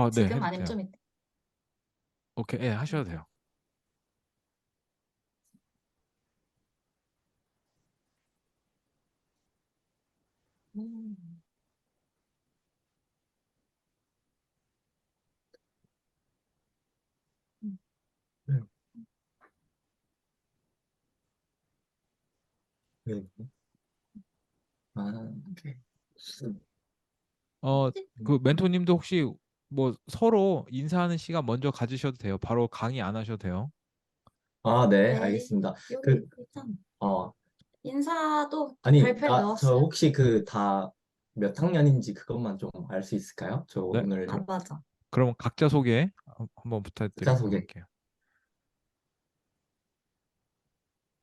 네, 지금 해도 아니면 돼요. 좀 이따. 오케이, 예, 하셔도 돼요. 음. 음. 네. 네. 오케이. 어, 그 멘토님도 혹시 뭐 서로 인사하는 시간 먼저 가지셔도 돼요. 바로 강의 안 하셔도 돼요. 네, 네, 알겠습니다. 여기 있잖아. 어, 인사도 아니, 발표에 저 넣었어요? 혹시 그 다 몇 학년인지 그것만 좀 알 수 있을까요? 저 네, 아, 오늘 맞아. 그럼 각자 소개 한번 자 부탁드리도록 소개. 할게요.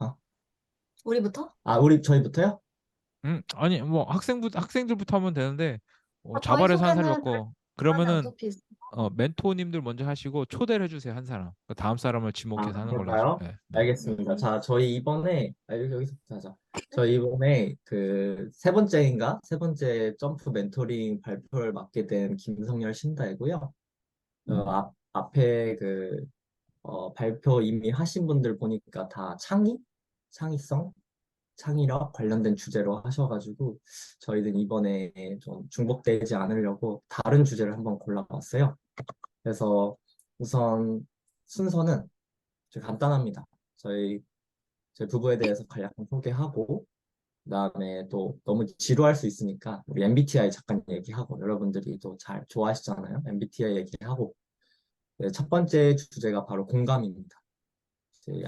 어? 우리부터? 저희부터요? 아니 뭐 학생들부터 하면 되는데 자발해서 한 사람이 자기소개는 없고 시간이 그러면은 어차피 있어. 멘토님들 먼저 하시고 초대를 해주세요 한 사람. 그 다음 사람을 지목해서 하는 걸로 하죠. 그럴까요? 네, 네. 알겠습니다. 네. 자, 저희 이번에, 여기서부터 하자. 저희 이번에 그 세 번째인가? 세 번째 점프 멘토링 발표를 맡게 된 김성열 신다이고요. 앞에 발표 이미 하신 분들 보니까 다 창의성? 창의력 관련된 주제로 하셔가지고 저희는 이번에 좀 중복되지 않으려고 다른 주제를 한번 골라봤어요. 그래서 우선 순서는 좀 간단합니다. 저희 부부에 대해서 간략한 소개하고 그다음에 또 너무 지루할 수 있으니까 우리 MBTI 잠깐 얘기하고 여러분들이 또 잘 좋아하시잖아요. MBTI 얘기하고 네, 첫 번째 주제가 바로 공감입니다.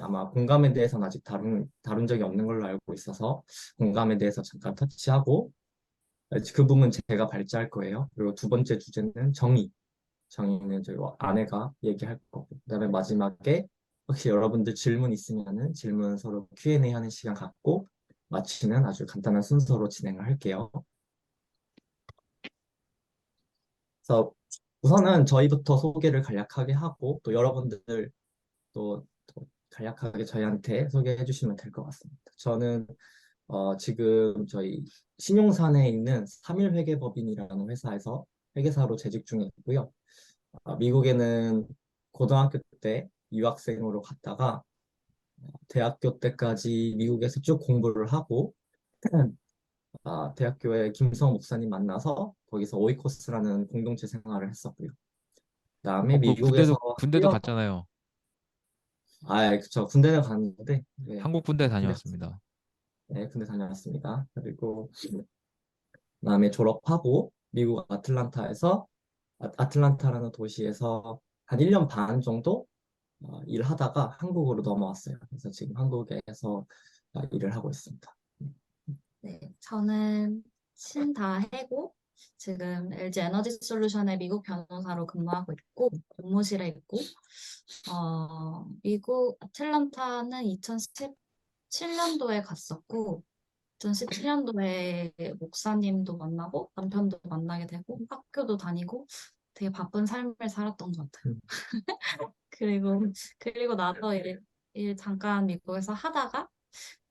아마 공감에 대해서는 아직 다룬 적이 없는 걸로 알고 있어서 공감에 대해서 잠깐 터치하고 그 부분 제가 발제할 거예요. 그리고 두 번째 주제는 정의. 정의는 저희 아내가 얘기할 거고. 그다음에 마지막에 혹시 여러분들 질문 있으면은 질문 서로 Q&A 하는 시간 갖고 마치는 아주 간단한 순서로 진행을 할게요. 그래서 우선은 저희부터 소개를 간략하게 하고 또 여러분들 또 간략하게 저희한테 소개해 주시면 될 것 같습니다. 저는 지금 저희 신용산에 있는 3일회계법인이라는 회사에서 회계사로 재직 중에 있고요. 미국에는 고등학교 때 유학생으로 갔다가 대학교 때까지 미국에서 쭉 공부를 하고 대학교에 김성 목사님 만나서 거기서 오이코스라는 공동체 생활을 했었고요. 그다음에 그 미국에서 군대도 뛰어 갔잖아요. 그쵸 군대를 갔는데 네, 한국 군대 군대 다녀왔습니다. 네, 군대 다녀왔습니다. 그리고 그다음에 졸업하고 미국 아틀란타에서 아틀란타라는 도시에서 한 1년 반 정도 일하다가 한국으로 넘어왔어요. 그래서 지금 한국에서 일을 하고 있습니다. 네, 저는 신다혜고 지금 LG 에너지 솔루션의 미국 변호사로 근무하고 있고 법무실에 있고 미국 아틀란타는 2017년도에 갔었고 2017년도에 목사님도 만나고 남편도 만나게 되고 학교도 다니고 되게 바쁜 삶을 살았던 것 같아요. 음, 그리고 나서 일 잠깐 미국에서 하다가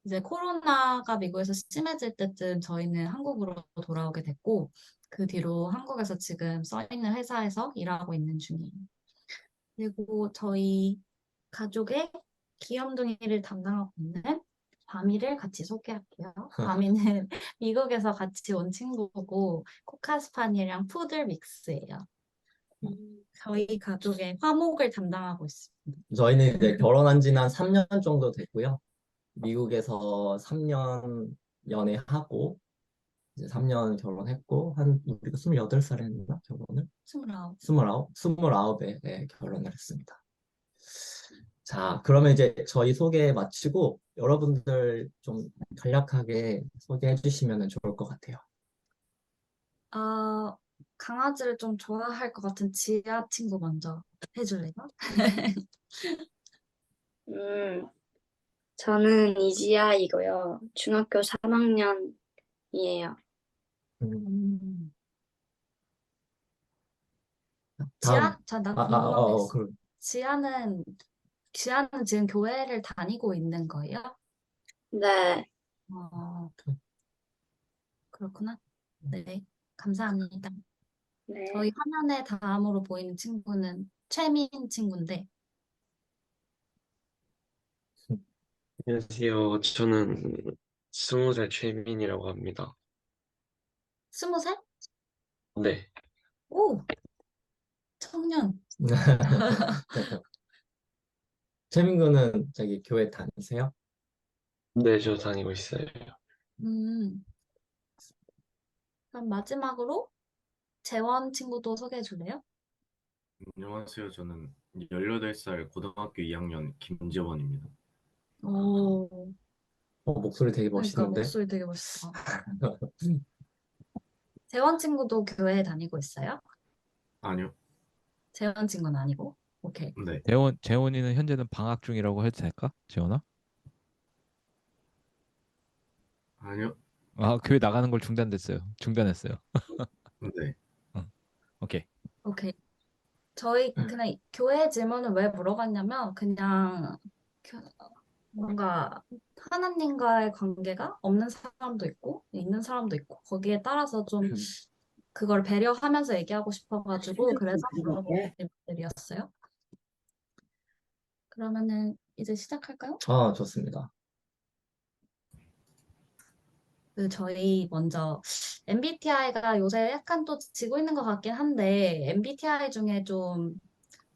이제 코로나가 미국에서 심해질 때쯤 저희는 한국으로 돌아오게 됐고, 그 뒤로 한국에서 지금 써 있는 회사에서 일하고 있는 중이에요. 그리고 저희 가족의 귀염둥이를 담당하고 있는 바미를 같이 소개할게요. 바미는 미국에서 같이 온 친구고, 코카스파니엘이랑 푸들 믹스예요. 저희 가족의 화목을 담당하고 있습니다. 저희는 이제 결혼한 지는 한 3년 정도 됐고요. 미국에서 3년 연애하고 이제 3년 결혼했고 한 우리가 28살에 했나 결혼을? 29. 29에 네, 결혼을 했습니다. 자, 그러면 이제 저희 소개 마치고 여러분들 좀 간략하게 소개해 주시면 좋을 것 같아요. 아, 강아지를 좀 좋아할 것 같은 지아 친구 먼저 해줄래요? 음, 저는 이지아이고요. 중학교 3학년이에요. 음, 음. 다음. 나 궁금한 게 있어. 그럼. 지아는, 지아는 지금 교회를 다니고 있는 거예요? 네, 어, 그렇구나. 네, 감사합니다. 네. 저희 화면에 다음으로 보이는 친구는 최민 친구인데, 안녕하세요. 저는 20살 최민이라고 합니다. 20살? 네, 오, 청년. 채민 군은 저기 교회 다니세요? 네, 저 다니고 있어요. 음, 그럼 마지막으로 재원 친구도 소개해 줄래요? 안녕하세요. 저는 18살 고등학교 2학년 김재원입니다. 오, 목소리 되게 그러니까 멋있는데? 목소리 되게 멋있어. 재원 친구도 교회에 다니고 있어요? 아니요. 재원 친구는 아니고. 오케이. 네. 재원이는 현재는 방학 중이라고 해도 될까? 재원아? 아니요. 아, 교회 나가는 걸 중단했어요. 네. 응. 오케이. 오케이. 저희 그냥 교회 질문을 왜 물어봤냐면 그냥 뭔가 하나님과의 관계가 없는 사람도 있고 있는 사람도 있고 거기에 따라서 좀 그걸 배려하면서 얘기하고 싶어가지고 그래서 물어본 질문들이었어요. 그러면은 이제 시작할까요? 좋습니다. 저희 먼저 MBTI가 요새 약간 또 지고 있는 것 같긴 한데 MBTI 중에 좀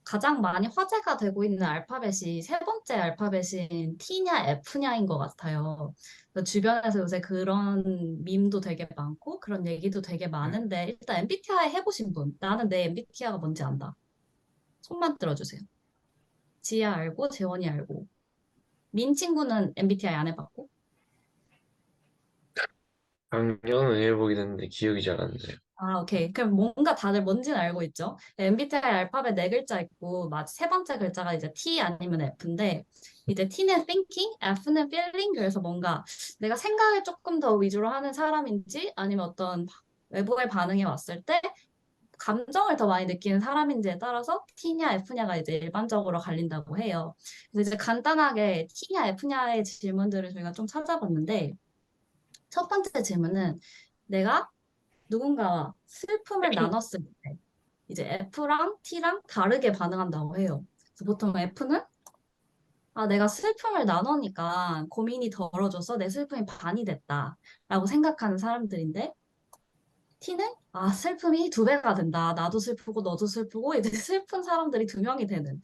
가장 많이 화제가 되고 있는 알파벳이 세 번째 알파벳인 T냐 F냐인 것 같아요. 그래서 주변에서 요새 그런 밈도 되게 많고 그런 얘기도 되게 많은데 일단 MBTI 해보신 분, 나는 내 MBTI가 뭔지 안다. 손만 들어주세요. 지아 알고, 재원이 알고. 민 친구는 MBTI 안 해봤고. 강연은 해보긴 했는데 기억이 잘 안 나요. 아, 오케이. 그럼 뭔가 다들 뭔지는 알고 있죠? MBTI 알파벳 네 글자 있고, 세 번째 글자가 이제 T 아니면 F인데, 이제 T는 thinking, F는 feeling, 그래서 뭔가 내가 생각을 조금 더 위주로 하는 사람인지, 아니면 어떤 외부의 반응이 왔을 때, 감정을 더 많이 느끼는 사람인지에 따라서 T냐 F냐가 이제 일반적으로 갈린다고 해요. 그래서 이제 간단하게 T냐 F냐의 질문들을 저희가 좀 찾아봤는데, 첫 번째 질문은 내가 누군가와 슬픔을 나눴을 때 이제 F랑 T랑 다르게 반응한다고 해요. 그래서 보통 F는 내가 슬픔을 나누니까 고민이 덜어져서 내 슬픔이 반이 됐다라고 생각하는 사람들인데 T는 슬픔이 두 배가 된다. 나도 슬프고 너도 슬프고 이제 슬픈 사람들이 두 명이 되는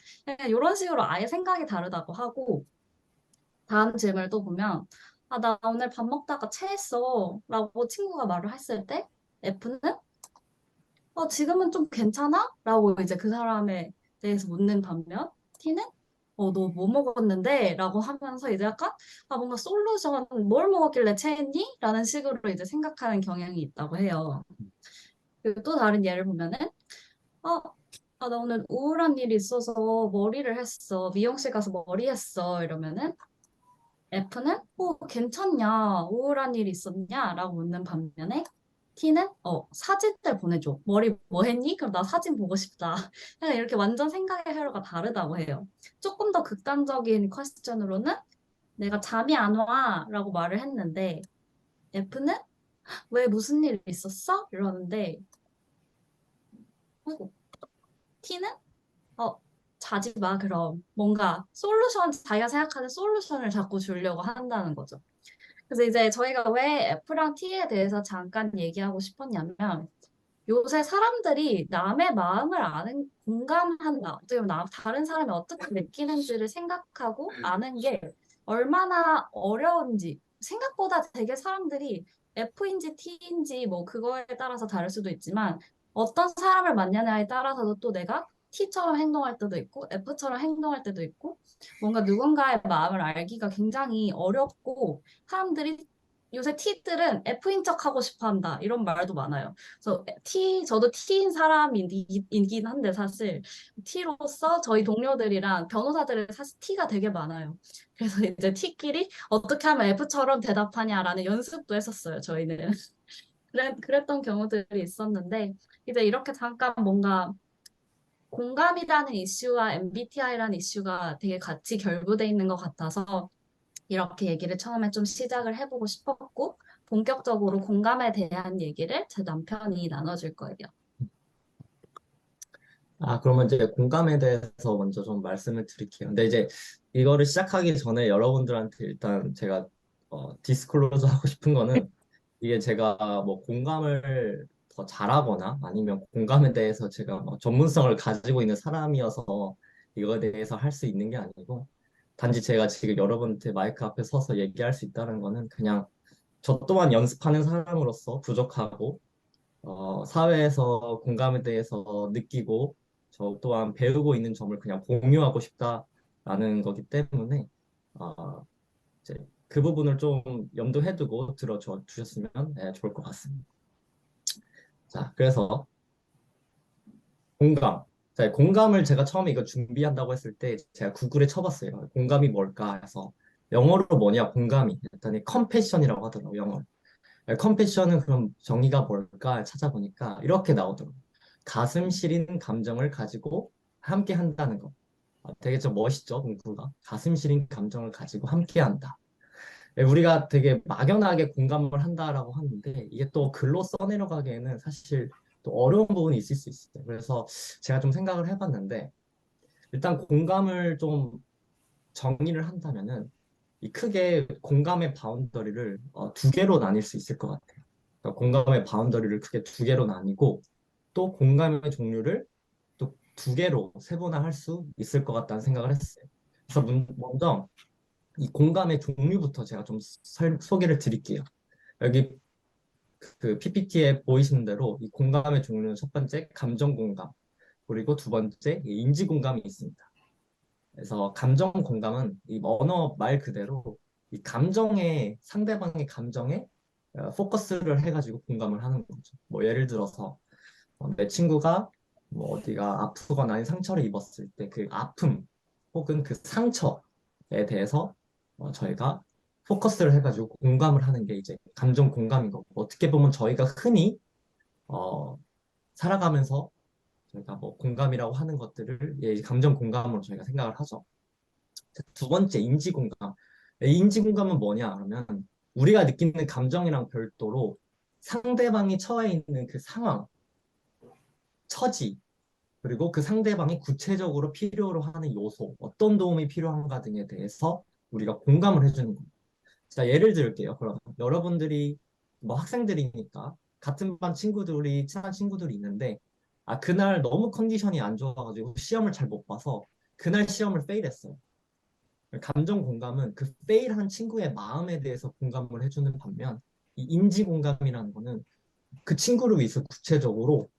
이런 식으로 아예 생각이 다르다고 하고 다음 질문을 또 보면 나 오늘 밥 먹다가 체했어 라고 친구가 말을 했을 때 F는 지금은 좀 괜찮아? 라고 이제 그 사람에 대해서 묻는 반면, T는, 너 뭐 먹었는데? 라고 하면서 이제 약간, 뭔가 솔루션, 뭘 먹었길래 체했니? 라는 식으로 이제 생각하는 경향이 있다고 해요. 그리고 또 다른 예를 보면은, 어, 나 오늘 우울한 일이 있어서 머리를 했어. 미용실 가서 머리 했어. 이러면은, F는 괜찮냐? 우울한 일 있었냐? 라고 묻는 반면에 T는 사진들 보내줘. 머리 뭐 했니? 그럼 나 사진 보고 싶다. 그냥 이렇게 완전 생각의 회로가 다르다고 해요. 조금 더 극단적인 퀘스천으로는 내가 잠이 안 와. 라고 말을 했는데 F는 왜 무슨 일 있었어? 이러는데 아이고, T는 어, 자지 마. 그럼 뭔가 자기가 생각하는 솔루션을 자꾸 주려고 한다는 거죠. 그래서 이제 저희가 왜 F랑 T에 대해서 잠깐 얘기하고 싶었냐면 요새 사람들이 남의 마음을 공감한다. 어떻게 보면 다른 사람이 어떻게 느끼는지를 생각하고 아는 게 얼마나 어려운지 생각보다 되게 사람들이 F인지 T인지 뭐 그거에 따라서 다를 수도 있지만 어떤 사람을 만나냐에 따라서도 또 내가 T처럼 행동할 때도 있고 F처럼 행동할 때도 있고 뭔가 누군가의 마음을 알기가 굉장히 어렵고 사람들이 요새 T들은 F인 척 하고 싶어 한다. 이런 말도 많아요. 그래서 저도 T인 사람이긴 한데 사실 T로서 저희 동료들이랑 변호사들은 사실 T가 되게 많아요. 그래서 이제 T끼리 어떻게 하면 F처럼 대답하냐라는 연습도 했었어요, 저희는. 그랬던 경우들이 있었는데 이제 이렇게 잠깐 뭔가 공감이라는 이슈와 MBTI라는 이슈가 되게 같이 결부돼 있는 것 같아서 이렇게 얘기를 처음에 좀 시작을 해보고 싶었고, 본격적으로 공감에 대한 얘기를 제 남편이 나눠줄 거예요. 그러면 이제 공감에 대해서 먼저 좀 말씀을 드릴게요. 근데 이제 이거를 시작하기 전에 여러분들한테 일단 제가 디스클로즈 하고 싶은 거는 이게 제가 뭐 공감을 더 잘하거나 아니면 공감에 대해서 제가 뭐 전문성을 가지고 있는 사람이어서 이거에 대해서 할 수 있는 게 아니고 단지 제가 지금 여러분한테 마이크 앞에 서서 얘기할 수 있다는 거는 그냥 저 또한 연습하는 사람으로서 부족하고 사회에서 공감에 대해서 느끼고 저 또한 배우고 있는 점을 그냥 공유하고 싶다라는 거기 때문에 어, 이제 그 부분을 좀 염두해 두고 주셨으면 좋을 것 같습니다. 자, 그래서 공감. 자, 공감을 제가 처음에 이거 준비한다고 했을 때 제가 구글에 쳐봤어요. 공감이 뭘까 해서 영어로 뭐냐 공감이 일단 컴패션이라고 하더라고요. 영어로. 컴패션은 그럼 정의가 뭘까 찾아보니까 이렇게 나오더라고요. 가슴 시린 감정을 가지고 함께 한다는 거. 되게 좀 멋있죠, 문구가. 가슴 시린 감정을 가지고 함께 한다. 우리가 되게 막연하게 공감을 한다라고 하는데 이게 또 글로 써내려가기에는 사실 또 어려운 부분이 있을 수 있어요. 그래서 제가 좀 생각을 해봤는데 일단 공감을 좀 정의를 한다면은 이 크게 공감의 바운더리를 두 개로 나뉠 수 있을 것 같아요. 그러니까 공감의 바운더리를 크게 두 개로 나뉘고 또 공감의 종류를 또 두 개로 세분화할 수 있을 것 같다는 생각을 했어요. 그래서 먼저 이 공감의 종류부터 제가 좀 소개를 드릴게요. 여기 그 PPT에 보이시는 대로 이 공감의 종류는 첫 번째 감정 공감, 그리고 두 번째 인지 공감이 있습니다. 그래서 감정 공감은 이 언어 말 그대로 이 감정에 상대방의 감정에 포커스를 해가지고 공감을 하는 거죠. 뭐 예를 들어서 내 친구가 뭐 어디가 아프거나 아닌 상처를 입었을 때 그 아픔 혹은 그 상처에 대해서 저희가 포커스를 해가지고 공감을 하는 게 이제 감정 공감인 거고 어떻게 보면 저희가 흔히 어, 살아가면서 저희가 뭐 공감이라고 하는 것들을 감정 공감으로 저희가 생각을 하죠. 두 번째 인지 공감. 인지 공감은 뭐냐 그러면 우리가 느끼는 감정이랑 별도로 상대방이 처해 있는 그 상황, 처지, 그리고 그 상대방이 구체적으로 필요로 하는 요소, 어떤 도움이 필요한가 등에 대해서 우리가 공감을 해주는 거예요. 자, 예를 들게요. 그럼 여러분들이 뭐 학생들이니까 같은 반 친구들이 친한 친구들이 있는데 그날 너무 컨디션이 안 좋아가지고 시험을 잘 못 봐서 그날 시험을 페일했어요. 감정 공감은 그 페일한 친구의 마음에 대해서 공감을 해주는 반면 이 인지 공감이라는 거는 그 친구를 위해서 구체적으로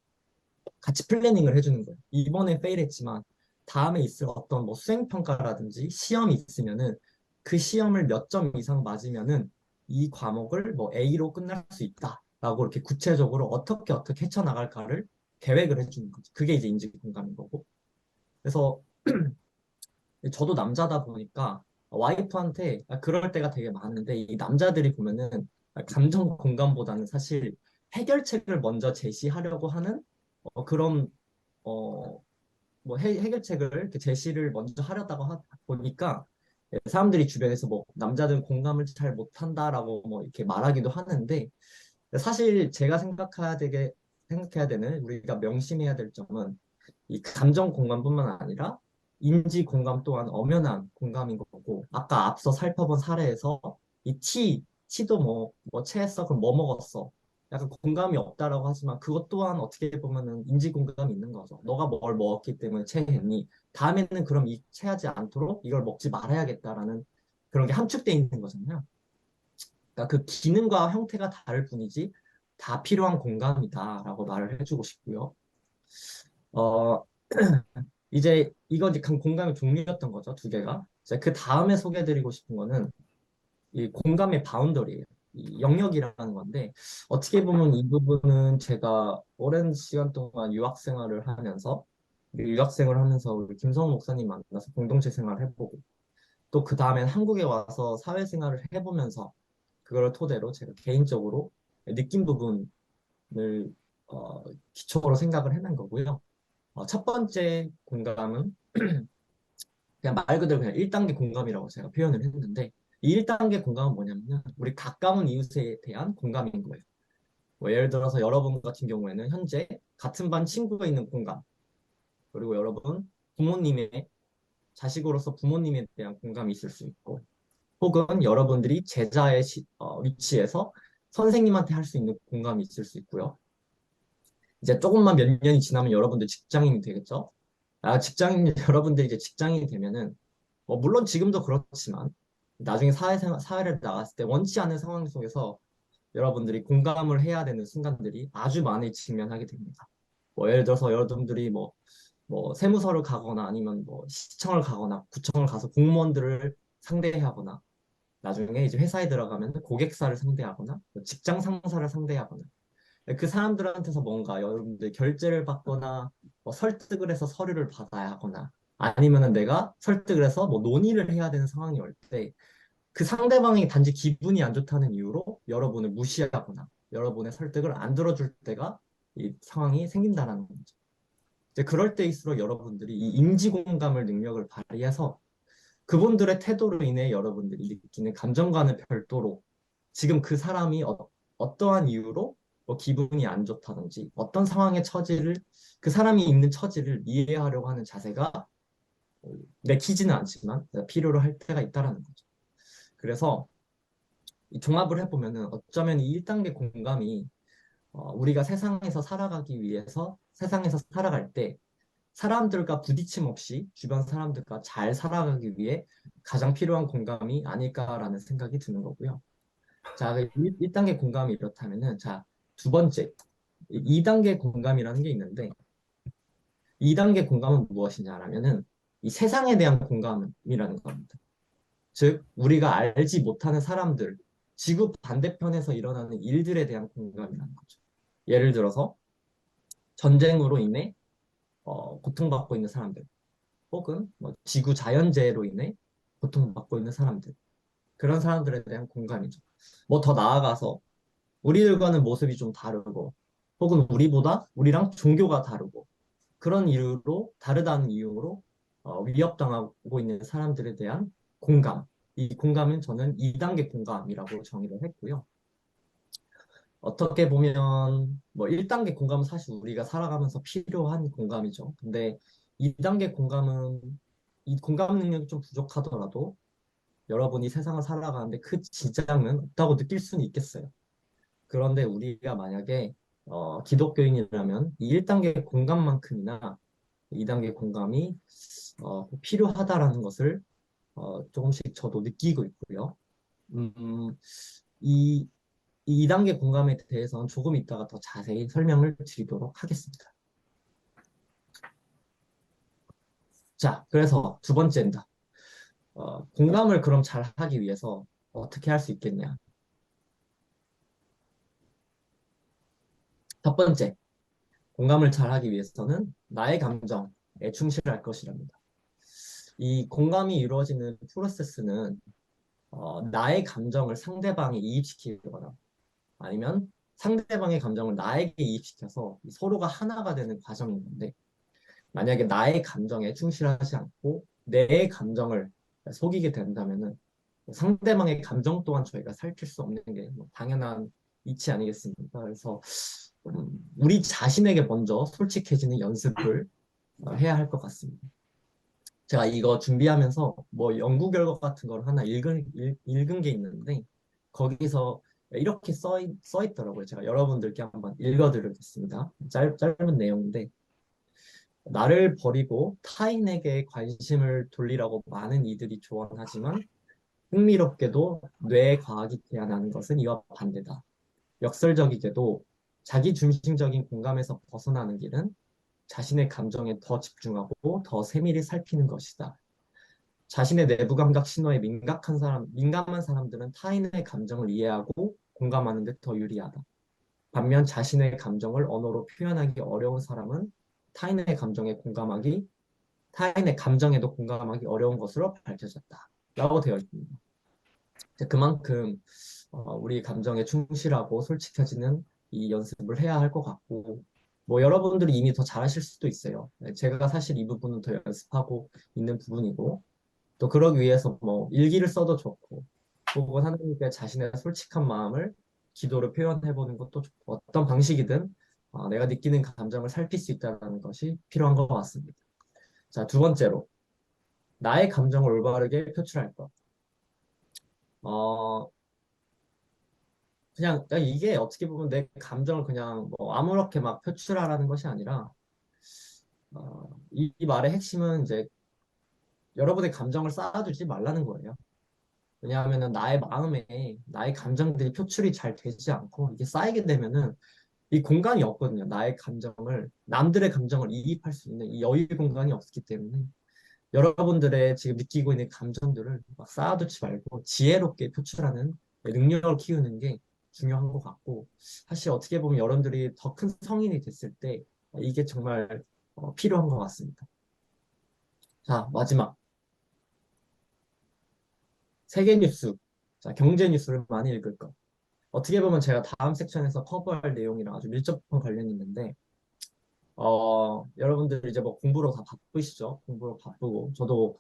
같이 플래닝을 해주는 거예요. 이번에 페일했지만 다음에 있을 어떤 뭐 수행평가라든지 시험이 있으면은 그 시험을 몇 점 이상 맞으면은 이 과목을 뭐 A로 끝날 수 있다라고 이렇게 구체적으로 어떻게 헤쳐나갈까를 계획을 해주는 거죠. 그게 이제 인지 공감인 거고. 그래서 저도 남자다 보니까 와이프한테 그럴 때가 되게 많은데 이 남자들이 보면은 감정 공감보다는 사실 해결책을 먼저 제시하려고 하는 그런 뭐 해결책을 이렇게 제시를 먼저 하려다가 보니까 사람들이 주변에서 뭐 남자들은 공감을 잘 못한다라고 뭐 이렇게 말하기도 하는데 사실 제가 생각해야 되는 우리가 명심해야 될 점은 이 감정 공감뿐만 아니라 인지 공감 또한 엄연한 공감인 거고 아까 앞서 살펴본 사례에서 이 치도 뭐 체했어 그럼 뭐 먹었어 약간 공감이 없다라고 하지만 그것 또한 어떻게 보면은 인지 공감이 있는 거죠. 너가 뭘 먹었기 때문에 체했니? 다음에는 그럼 체하지 않도록 이걸 먹지 말아야겠다라는 그런 게 함축돼 있는 거잖아요. 그러니까 그 기능과 형태가 다를 뿐이지 다 필요한 공감이다라고 말을 해주고 싶고요. 어, 이제 이건 이제 공감의 종류였던 거죠, 두 개가. 이제 그 다음에 소개해드리고 싶은 거는 이 공감의 바운더리예요. 이 영역이라는 건데 어떻게 보면 이 부분은 제가 오랜 시간 동안 유학 생활을 하면서 유학생을 하면서 우리 김성우 목사님 만나서 공동체 생활을 해보고 또 그 다음엔 한국에 와서 사회생활을 해보면서 그걸 토대로 제가 개인적으로 느낀 부분을 기초로 생각을 해낸 거고요. 첫 번째 공감은 그냥 말 그대로 그냥 1단계 공감이라고 제가 표현을 했는데 이 1단계 공감은 뭐냐면 우리 가까운 이웃에 대한 공감인 거예요. 뭐 예를 들어서 여러분 같은 경우에는 현재 같은 반 친구가 있는 공감, 그리고 여러분, 부모님의 자식으로서 부모님에 대한 공감이 있을 수 있고, 혹은 여러분들이 제자의 위치에서 선생님한테 할 수 있는 공감이 있을 수 있고요. 이제 조금만 몇 년이 지나면 여러분들 직장인이 되겠죠? 여러분들이 이제 직장인이 되면은, 물론 지금도 그렇지만, 나중에 사회를 나갔을 때 원치 않은 상황 속에서 여러분들이 공감을 해야 되는 순간들이 아주 많이 직면하게 됩니다. 예를 들어서 여러분들이 세무서를 가거나 아니면 시청을 가거나 구청을 가서 공무원들을 상대하거나 나중에 이제 회사에 들어가면 고객사를 상대하거나 직장 상사를 상대하거나 그 사람들한테서 뭔가 여러분들 결제를 받거나 설득을 해서 서류를 받아야 하거나 아니면은 내가 설득을 해서 논의를 해야 되는 상황이 올 때 그 상대방이 단지 기분이 안 좋다는 이유로 여러분을 무시하거나 여러분의 설득을 안 들어줄 때가 이 상황이 생긴다라는 거죠. 이제 그럴 때일수록 여러분들이 이 인지공감을 능력을 발휘해서 그분들의 태도로 인해 여러분들이 느끼는 감정과는 별도로 지금 그 사람이 어떠한 이유로 기분이 안 좋다든지 어떤 상황의 처지를 그 사람이 있는 처지를 이해하려고 하는 자세가 내키지는 않지만 필요로 할 때가 있다라는 거죠. 그래서 이 종합을 해보면은 어쩌면 이 1단계 공감이 우리가 세상에서 살아가기 위해서 세상에서 살아갈 때 사람들과 부딪힘 없이 주변 사람들과 잘 살아가기 위해 가장 필요한 공감이 아닐까라는 생각이 드는 거고요. 자, 1단계 공감이 이렇다면은 자, 두 번째 2단계 공감이라는 게 있는데 2단계 공감은 무엇이냐라면은 이 세상에 대한 공감이라는 겁니다. 즉 우리가 알지 못하는 사람들, 지구 반대편에서 일어나는 일들에 대한 공감이라는 거죠. 예를 들어서 전쟁으로 인해 고통받고 있는 사람들, 혹은 지구 자연재해로 인해 고통받고 있는 사람들, 그런 사람들에 대한 공감이죠. 더 나아가서 우리들과는 모습이 좀 다르고, 혹은 우리랑 종교가 다르고, 그런 이유로 다르다는 이유로 위협당하고 있는 사람들에 대한 공감. 이 공감은 저는 2단계 공감이라고 정의를 했고요. 어떻게 보면 1단계 공감은 사실 우리가 살아가면서 필요한 공감이죠. 근데 2단계 공감은 이 공감 능력이 좀 부족하더라도 여러분이 세상을 살아가는데 그 지장은 없다고 느낄 수는 있겠어요. 그런데 우리가 만약에 기독교인이라면 이 1단계 공감만큼이나 2단계 공감이 필요하다라는 것을 조금씩 저도 느끼고 있고요. 이 2단계 공감에 대해서는 조금 이따가 더 자세히 설명을 드리도록 하겠습니다. 자, 그래서 두 번째입니다. 공감을 그럼 잘 하기 위해서 어떻게 할 수 있겠냐? 첫 번째, 공감을 잘 하기 위해서는 나의 감정에 충실할 것이랍니다. 이 공감이 이루어지는 프로세스는 나의 감정을 상대방에 이입시키거나 아니면 상대방의 감정을 나에게 이입시켜서 서로가 하나가 되는 과정인 건데 만약에 나의 감정에 충실하지 않고 내 감정을 속이게 된다면은 상대방의 감정 또한 저희가 살필 수 없는 게 당연한 이치 아니겠습니까? 그래서 우리 자신에게 먼저 솔직해지는 연습을 해야 할 것 같습니다. 제가 이거 준비하면서 연구 결과 같은 걸 하나 읽은 게 있는데 거기서 이렇게 써 있더라고요. 제가 여러분들께 한번 읽어드리겠습니다. 짧은 내용인데 나를 버리고 타인에게 관심을 돌리라고 많은 이들이 조언하지만 흥미롭게도 뇌 과학이 제안하는 것은 이와 반대다. 역설적이게도 자기 중심적인 공감에서 벗어나는 길은 자신의 감정에 더 집중하고 더 세밀히 살피는 것이다. 자신의 내부 감각 신호에 민감한 사람들은 타인의 감정을 이해하고 공감하는 데 더 유리하다. 반면 자신의 감정을 언어로 표현하기 어려운 사람은 타인의 감정에도 공감하기 어려운 것으로 밝혀졌다. 라고 되어 있습니다. 그만큼 우리 감정에 충실하고 솔직해지는 이 연습을 해야 할 것 같고 여러분들이 이미 더 잘하실 수도 있어요. 제가 사실 이 부분은 더 연습하고 있는 부분이고 또 그러기 위해서 일기를 써도 좋고 혹은 하나님께 자신의 솔직한 마음을 기도로 표현해보는 것도 좋고 어떤 방식이든 내가 느끼는 감정을 살필 수 있다는 것이 필요한 것 같습니다. 자, 두 번째로, 나의 감정을 올바르게 표출할 것. 어, 그냥 이게 어떻게 보면 내 감정을 그냥 뭐 아무렇게 막 표출하라는 것이 아니라, 이 말의 핵심은 이제 여러분의 감정을 쌓아두지 말라는 거예요. 왜냐하면은 나의 마음에 나의 감정들이 표출이 잘 되지 않고 이게 쌓이게 되면은 이 공간이 없거든요. 나의 감정을, 남들의 감정을 이입할 수 있는 이 여유 공간이 없기 때문에 여러분들의 지금 느끼고 있는 감정들을 막 쌓아두지 말고 지혜롭게 표출하는 능력을 키우는 게 중요한 것 같고, 사실 어떻게 보면 여러분들이 더 큰 성인이 됐을 때 이게 정말 필요한 것 같습니다. 자, 마지막. 세계 뉴스. 자, 경제 뉴스를 많이 읽을 것. 어떻게 보면 제가 다음 섹션에서 커버할 내용이랑 아주 밀접한 관련이 있는데, 여러분들 이제 뭐 공부로 다 바쁘시죠? 공부로 바쁘고, 저도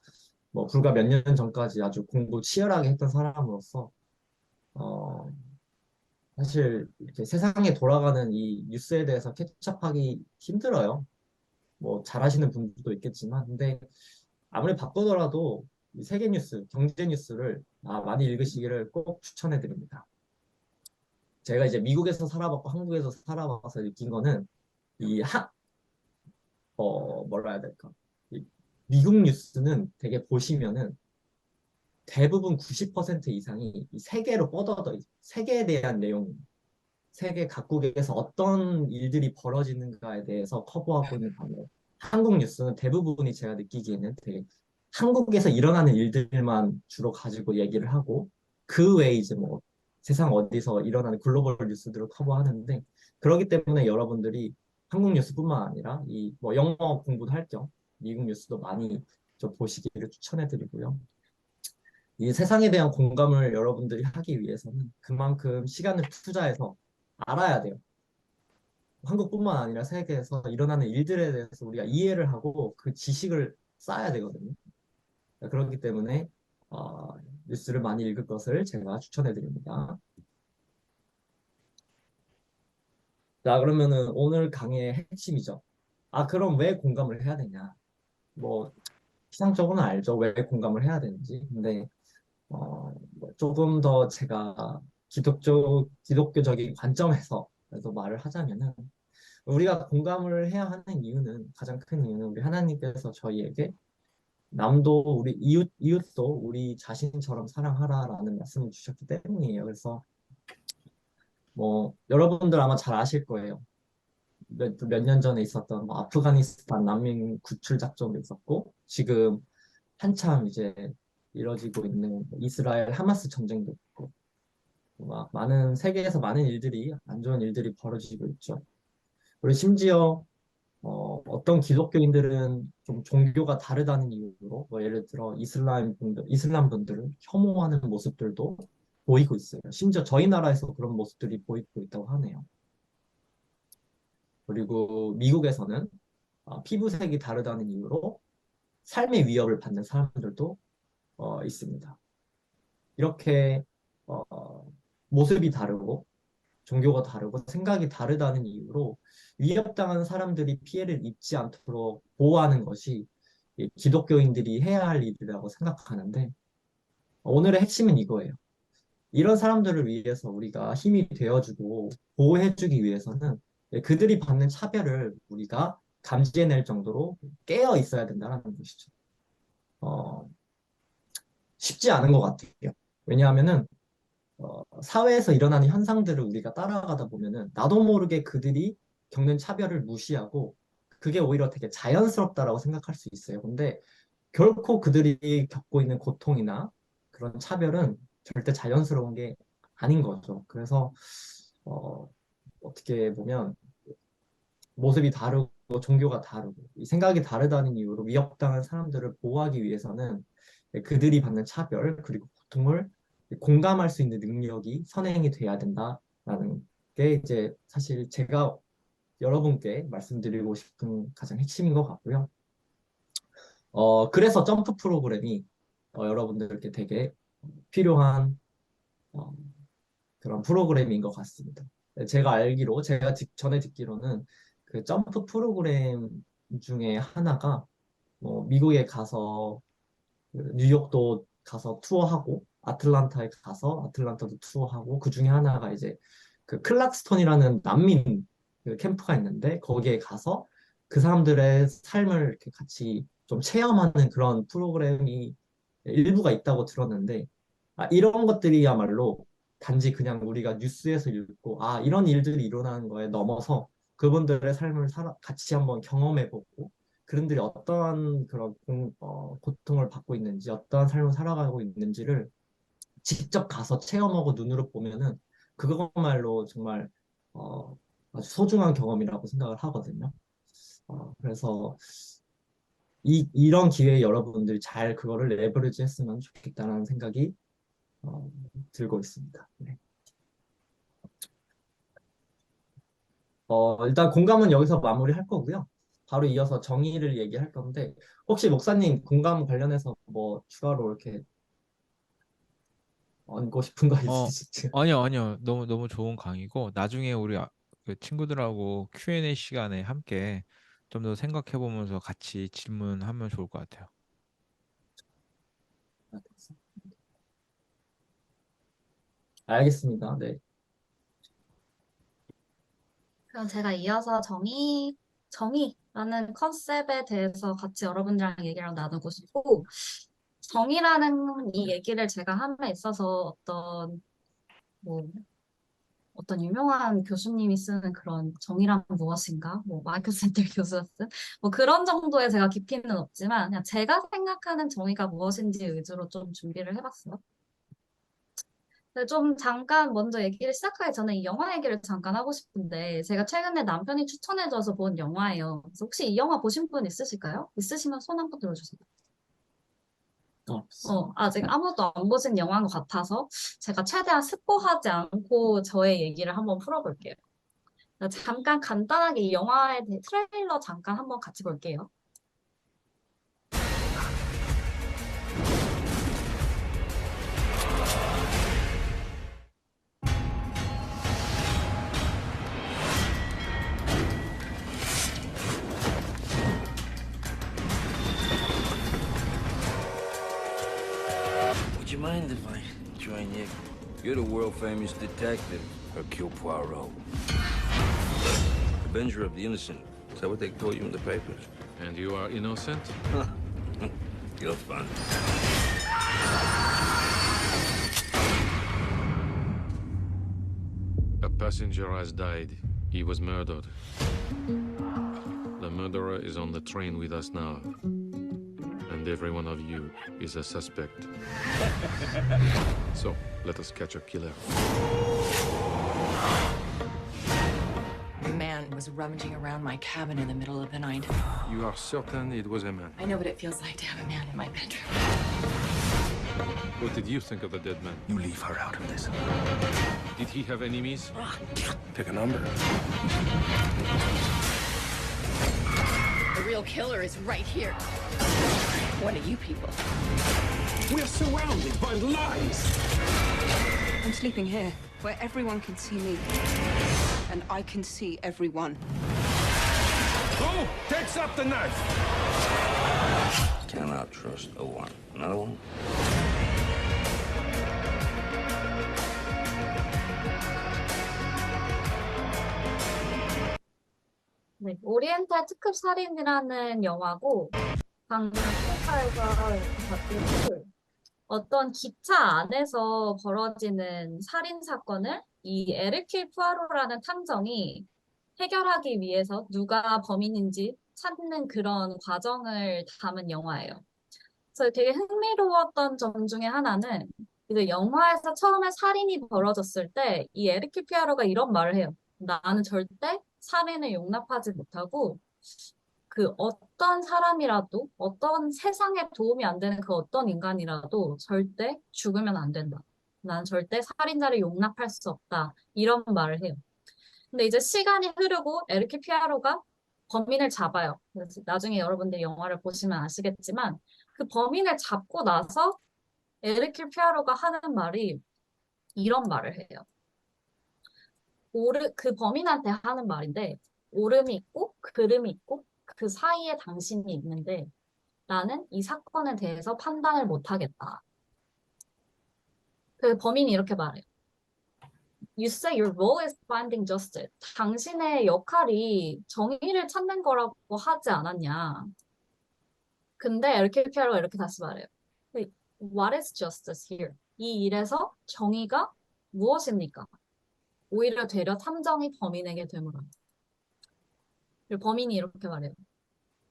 뭐 불과 몇 년 전까지 아주 공부 치열하게 했던 사람으로서, 어, 사실 이렇게 세상에 돌아가는 이 뉴스에 대해서 캐치업하기 힘들어요. 뭐 잘하시는 분들도 있겠지만, 근데 아무리 바쁘더라도 이 세계 뉴스, 경제 뉴스를 많이 읽으시기를 꼭 추천해 드립니다. 제가 이제 미국에서 살아봤고 한국에서 살아봐서 느낀 거는 이 뭐라 해야 될까? 이 미국 뉴스는 되게 보시면은 대부분 90% 이상이 이 세계로 뻗어져, 세계에 대한 내용, 세계 각국에서 어떤 일들이 벌어지는가에 대해서 커버하고 있는 반면 한국 뉴스는 대부분이 제가 느끼기에는 되게 한국에서 일어나는 일들만 주로 가지고 얘기를 하고 그 외에 이제 뭐 세상 어디서 일어나는 글로벌 뉴스들을 커버하는데, 그렇기 때문에 여러분들이 한국 뉴스뿐만 아니라 이 뭐 영어 공부도 할 겸 미국 뉴스도 많이 좀 보시기를 추천해 드리고요. 이 세상에 대한 공감을 여러분들이 하기 위해서는 그만큼 시간을 투자해서 알아야 돼요. 한국뿐만 아니라 세계에서 일어나는 일들에 대해서 우리가 이해를 하고 그 지식을 쌓아야 되거든요. 그렇기 때문에 뉴스를 많이 읽을 것을 제가 추천해 드립니다. 자, 그러면은 오늘 강의의 핵심이죠. 그럼 왜 공감을 해야 되냐? 뭐 피상적으로는 알죠. 왜 공감을 해야 되는지. 근데 뭐 조금 더 제가 기독교적인 관점에서 그래서 말을 하자면은, 우리가 공감을 해야 하는 이유는, 가장 큰 이유는 우리 하나님께서 저희에게 남도 우리 이웃도 우리 자신처럼 사랑하라라는 말씀을 주셨기 때문이에요. 그래서 뭐 여러분들 아마 잘 아실 거예요. 몇 년 전에 있었던 뭐 아프가니스탄 난민 구출 작전도 있었고, 지금 한참 이제 이뤄지고 있는 이스라엘 하마스 전쟁도 있고, 막 많은 세계에서 많은 일들이, 안 좋은 일들이 벌어지고 있죠. 그리고 심지어 어떤 기독교인들은 좀 종교가 다르다는 이유로 뭐 예를 들어 이슬람 분들을 혐오하는 모습들도 보이고 있어요. 심지어 저희 나라에서 그런 모습들이 보이고 있다고 하네요. 그리고 미국에서는 피부색이 다르다는 이유로 삶의 위협을 받는 사람들도 있습니다. 이렇게 어, 모습이 다르고 종교가 다르고 생각이 다르다는 이유로 위협당하는 사람들이 피해를 입지 않도록 보호하는 것이 이 기독교인들이 해야 할 일이라고 생각하는데, 오늘의 핵심은 이거예요. 이런 사람들을 위해서 우리가 힘이 되어주고 보호해주기 위해서는 그들이 받는 차별을 우리가 감지해낼 정도로 깨어 있어야 된다는 것이죠. 어, 쉽지 않은 것 같아요. 왜냐하면은 사회에서 일어나는 현상들을 우리가 따라가다 보면은 나도 모르게 그들이 겪는 차별을 무시하고 그게 오히려 되게 자연스럽다라고 생각할 수 있어요. 근데 결코 그들이 겪고 있는 고통이나 그런 차별은 절대 자연스러운 게 아닌 거죠. 그래서 어, 어떻게 보면 모습이 다르고 종교가 다르고 이 생각이 다르다는 이유로 위협당한 사람들을 보호하기 위해서는 그들이 받는 차별 그리고 고통을 공감할 수 있는 능력이 선행이 돼야 된다라는 게 이제 사실 제가 여러분께 말씀드리고 싶은 가장 핵심인 것 같고요. 그래서 점프 프로그램이 여러분들께 되게 필요한 어, 그런 프로그램인 것 같습니다. 제가 알기로, 전에 듣기로는 그 점프 프로그램 중에 하나가 뭐 미국에 가서 그 뉴욕도 가서 투어하고 아틀란타에 가서 아틀란타도 투어하고 그 중에 하나가 이제 그 클락스톤이라는 난민 그 캠프가 있는데 거기에 가서 그 사람들의 삶을 이렇게 같이 좀 체험하는 그런 프로그램이 일부가 있다고 들었는데 이런 것들이야말로 단지 그냥 우리가 뉴스에서 읽고 이런 일들이 일어나는 거에 넘어서 그분들의 삶을 같이 한번 경험해보고 그분들이 어떠한 그런 고통을 받고 있는지 어떠한 삶을 살아가고 있는지를 직접 가서 체험하고 눈으로 보면은 그거말로 정말 어, 아주 소중한 경험이라고 생각을 하거든요. 그래서 이런 기회에 여러분들이 잘 그거를 레버리지 했으면 좋겠다는 생각이 어, 들고 있습니다. 네. 일단 공감은 여기서 마무리할 거고요. 바로 이어서 정의를 얘기할 건데 혹시 목사님 공감 관련해서 뭐 추가로 이렇게 얹고 싶은 거 어, 있으시죠? 아니요, 아니요. 너무 좋은 강의고, 나중에 우리 그 친구들하고 Q&A 시간에 함께 좀 더 생각해 보면서 같이 질문하면 좋을 것 같아요. 알겠습니다. 네. 그럼 제가 이어서 정의라는 컨셉에 대해서 같이 여러분들이랑 얘기를 나누고 싶고, 정의라는 이 얘기를 제가 함에 있어서 뭐, 어떤 유명한 교수님이 쓰는 그런 정의란 무엇인가? 뭐, 마이클 샌델 교수가 쓴? 뭐 그런 정도의 제가 깊이는 없지만, 그냥 제가 생각하는 정의가 무엇인지 위주로 좀 준비를 해봤어요. 근데 좀 잠깐 먼저 얘기를 시작하기 전에 이 영화 얘기를 잠깐 하고 싶은데 제가 최근에 남편이 추천해줘서 본 영화예요. 그래서 혹시 이 영화 보신 분 있으실까요? 있으시면 손 한번 들어주세요. 아직 아무도 안 보신 영화인 것 같아서 제가 최대한 스포하지 않고 저의 얘기를 한번 풀어볼게요. 잠깐 간단하게 이 영화의 트레일러 잠깐 한번 같이 볼게요. Would you mind if I join you? You're the world-famous detective, Hercule Poirot. Avenger of the innocent. Is that what they call you in the papers? And you are innocent? You're fun. A passenger has died. He was murdered. The murderer is on the train with us now. And every one of you is a suspect. So, let us catch a killer. A man was rummaging around my cabin in the middle of the night. You are certain it was a man? I know what it feels like to have a man in my bedroom. What did you think of the dead man? You leave her out of this. Did he have enemies? Pick a number. The real killer is right here. One of you people. We're surrounded by lies. I'm sleeping here, where everyone can see me. And I can see everyone. Who takes up the knife? Cannot trust a one. Another one? 네, 오리엔탈 특급 살인이라는 영화고 방금 소파에서 봤던 어떤 기차 안에서 벌어지는 살인 사건을 이 에르킬 푸아로라는 탐정이 해결하기 위해서 누가 범인인지 찾는 그런 과정을 담은 영화예요. 그래서 되게 흥미로웠던 점 중에 하나는 이제 영화에서 처음에 살인이 벌어졌을 때 이 에르킬 푸아로가 이런 말을 해요. 나는 절대 살인을 용납하지 못하고 그 어떤 사람이라도 어떤 세상에 도움이 안 되는 그 어떤 인간이라도 절대 죽으면 안 된다. 난 절대 살인자를 용납할 수 없다. 이런 말을 해요. 근데 이제 시간이 흐르고 에르키 피아로가 범인을 잡아요. 그래서 나중에 여러분들이 영화를 보시면 아시겠지만 그 범인을 잡고 나서 에르키 피아로가 하는 말이 이런 말을 해요. 그 범인한테 하는 말인데 오름이 있고 그름이 있고 그 사이에 당신이 있는데 나는 이 사건에 대해서 판단을 못하겠다. 그 범인이 이렇게 말해요. You say your role is finding justice. 당신의 역할이 정의를 찾는 거라고 하지 않았냐. 근데 이렇게 하라고 이렇게 다시 말해요. What is justice here? 이 일에서 정의가 무엇입니까? 오히려 되려 탐정이 범인에게 되물어요. 그리고 범인이 이렇게 말해요.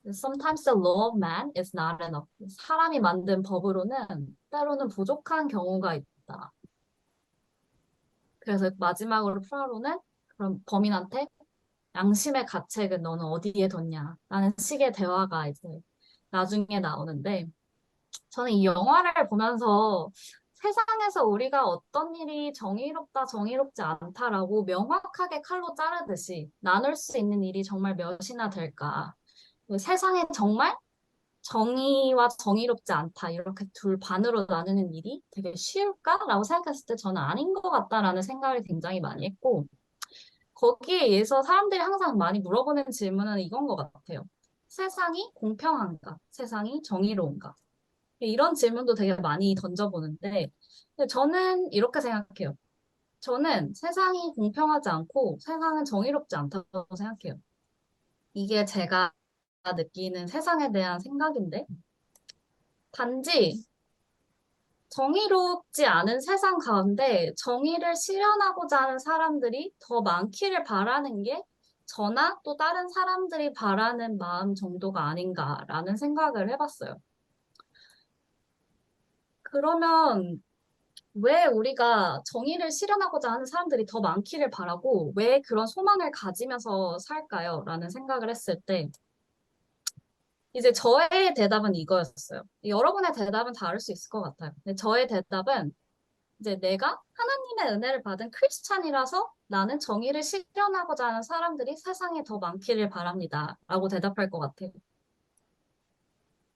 Sometimes the law of man is not enough. 사람이 만든 법으로는 때로는 부족한 경우가 있다. 그래서 마지막으로 프라로는 그럼 범인한테 양심의 가책은 너는 어디에 뒀냐? 라는 식의 대화가 이제 나중에 나오는데 저는 이 영화를 보면서 세상에서 우리가 어떤 일이 정의롭다, 정의롭지 않다라고 명확하게 칼로 자르듯이 나눌 수 있는 일이 정말 몇이나 될까? 세상에 정말 정의와 정의롭지 않다 이렇게 둘 반으로 나누는 일이 되게 쉬울까라고 생각했을 때 저는 아닌 것 같다라는 생각을 굉장히 많이 했고 거기에 의해서 사람들이 항상 많이 물어보는 질문은 이건 것 같아요. 세상이 공평한가? 세상이 정의로운가? 이런 질문도 되게 많이 던져보는데 근데 저는 이렇게 생각해요. 저는 세상이 공평하지 않고 세상은 정의롭지 않다고 생각해요. 이게 제가 느끼는 세상에 대한 생각인데 단지 정의롭지 않은 세상 가운데 정의를 실현하고자 하는 사람들이 더 많기를 바라는 게 저나 또 다른 사람들이 바라는 마음 정도가 아닌가라는 생각을 해봤어요. 그러면 왜 우리가 정의를 실현하고자 하는 사람들이 더 많기를 바라고 왜 그런 소망을 가지면서 살까요? 라는 생각을 했을 때 이제 저의 대답은 이거였어요. 여러분의 대답은 다를 수 있을 것 같아요. 근데 저의 대답은 이제 내가 하나님의 은혜를 받은 크리스찬이라서 나는 정의를 실현하고자 하는 사람들이 세상에 더 많기를 바랍니다. 라고 대답할 것 같아요.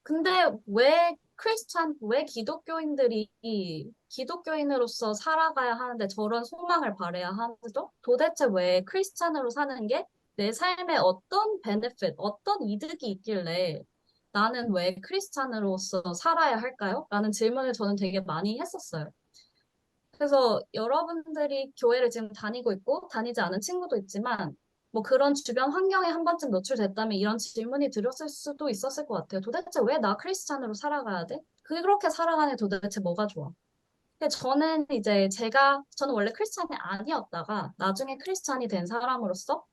근데 왜 크리스찬, 왜 기독교인들이 기독교인으로서 살아가야 하는데 저런 소망을 바라야 하죠? 도대체 왜 크리스찬으로 사는 게 내 삶에 어떤 베네핏, 어떤 이득이 있길래 나는 왜 크리스찬으로서 살아야 할까요? 라는 질문을 저는 되게 많이 했었어요. 그래서 여러분들이 교회를 지금 다니고 있고 다니지 않은 친구도 있지만 뭐 그런 주변 환경에 한 번쯤 노출됐다면 이런 질문이 들었을 수도 있었을 것 같아요. 도대체 왜 나 크리스찬으로 살아가야 돼? 그렇게 살아가는 도대체 뭐가 좋아? 근데 저는 이제 저는 원래 크리스찬이 아니었다가 나중에 크리스찬이 된 사람으로서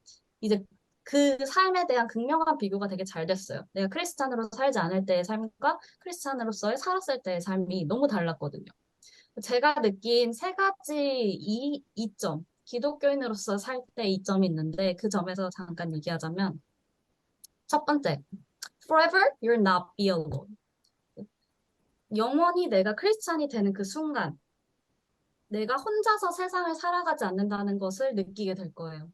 이제 그 삶에 대한 극명한 비교가 되게 잘 됐어요. 내가 크리스찬으로 살지 않을 때의 삶과 크리스찬으로서 살았을 때의 삶이 너무 달랐거든요. 제가 느낀 세 가지 이점, 기독교인으로서 살 때 이점이 있는데 그 점에서 잠깐 얘기하자면 첫 번째, forever you're not be alone. 영원히 내가 크리스찬이 되는 그 순간 내가 혼자서 세상을 살아가지 않는다는 것을 느끼게 될 거예요.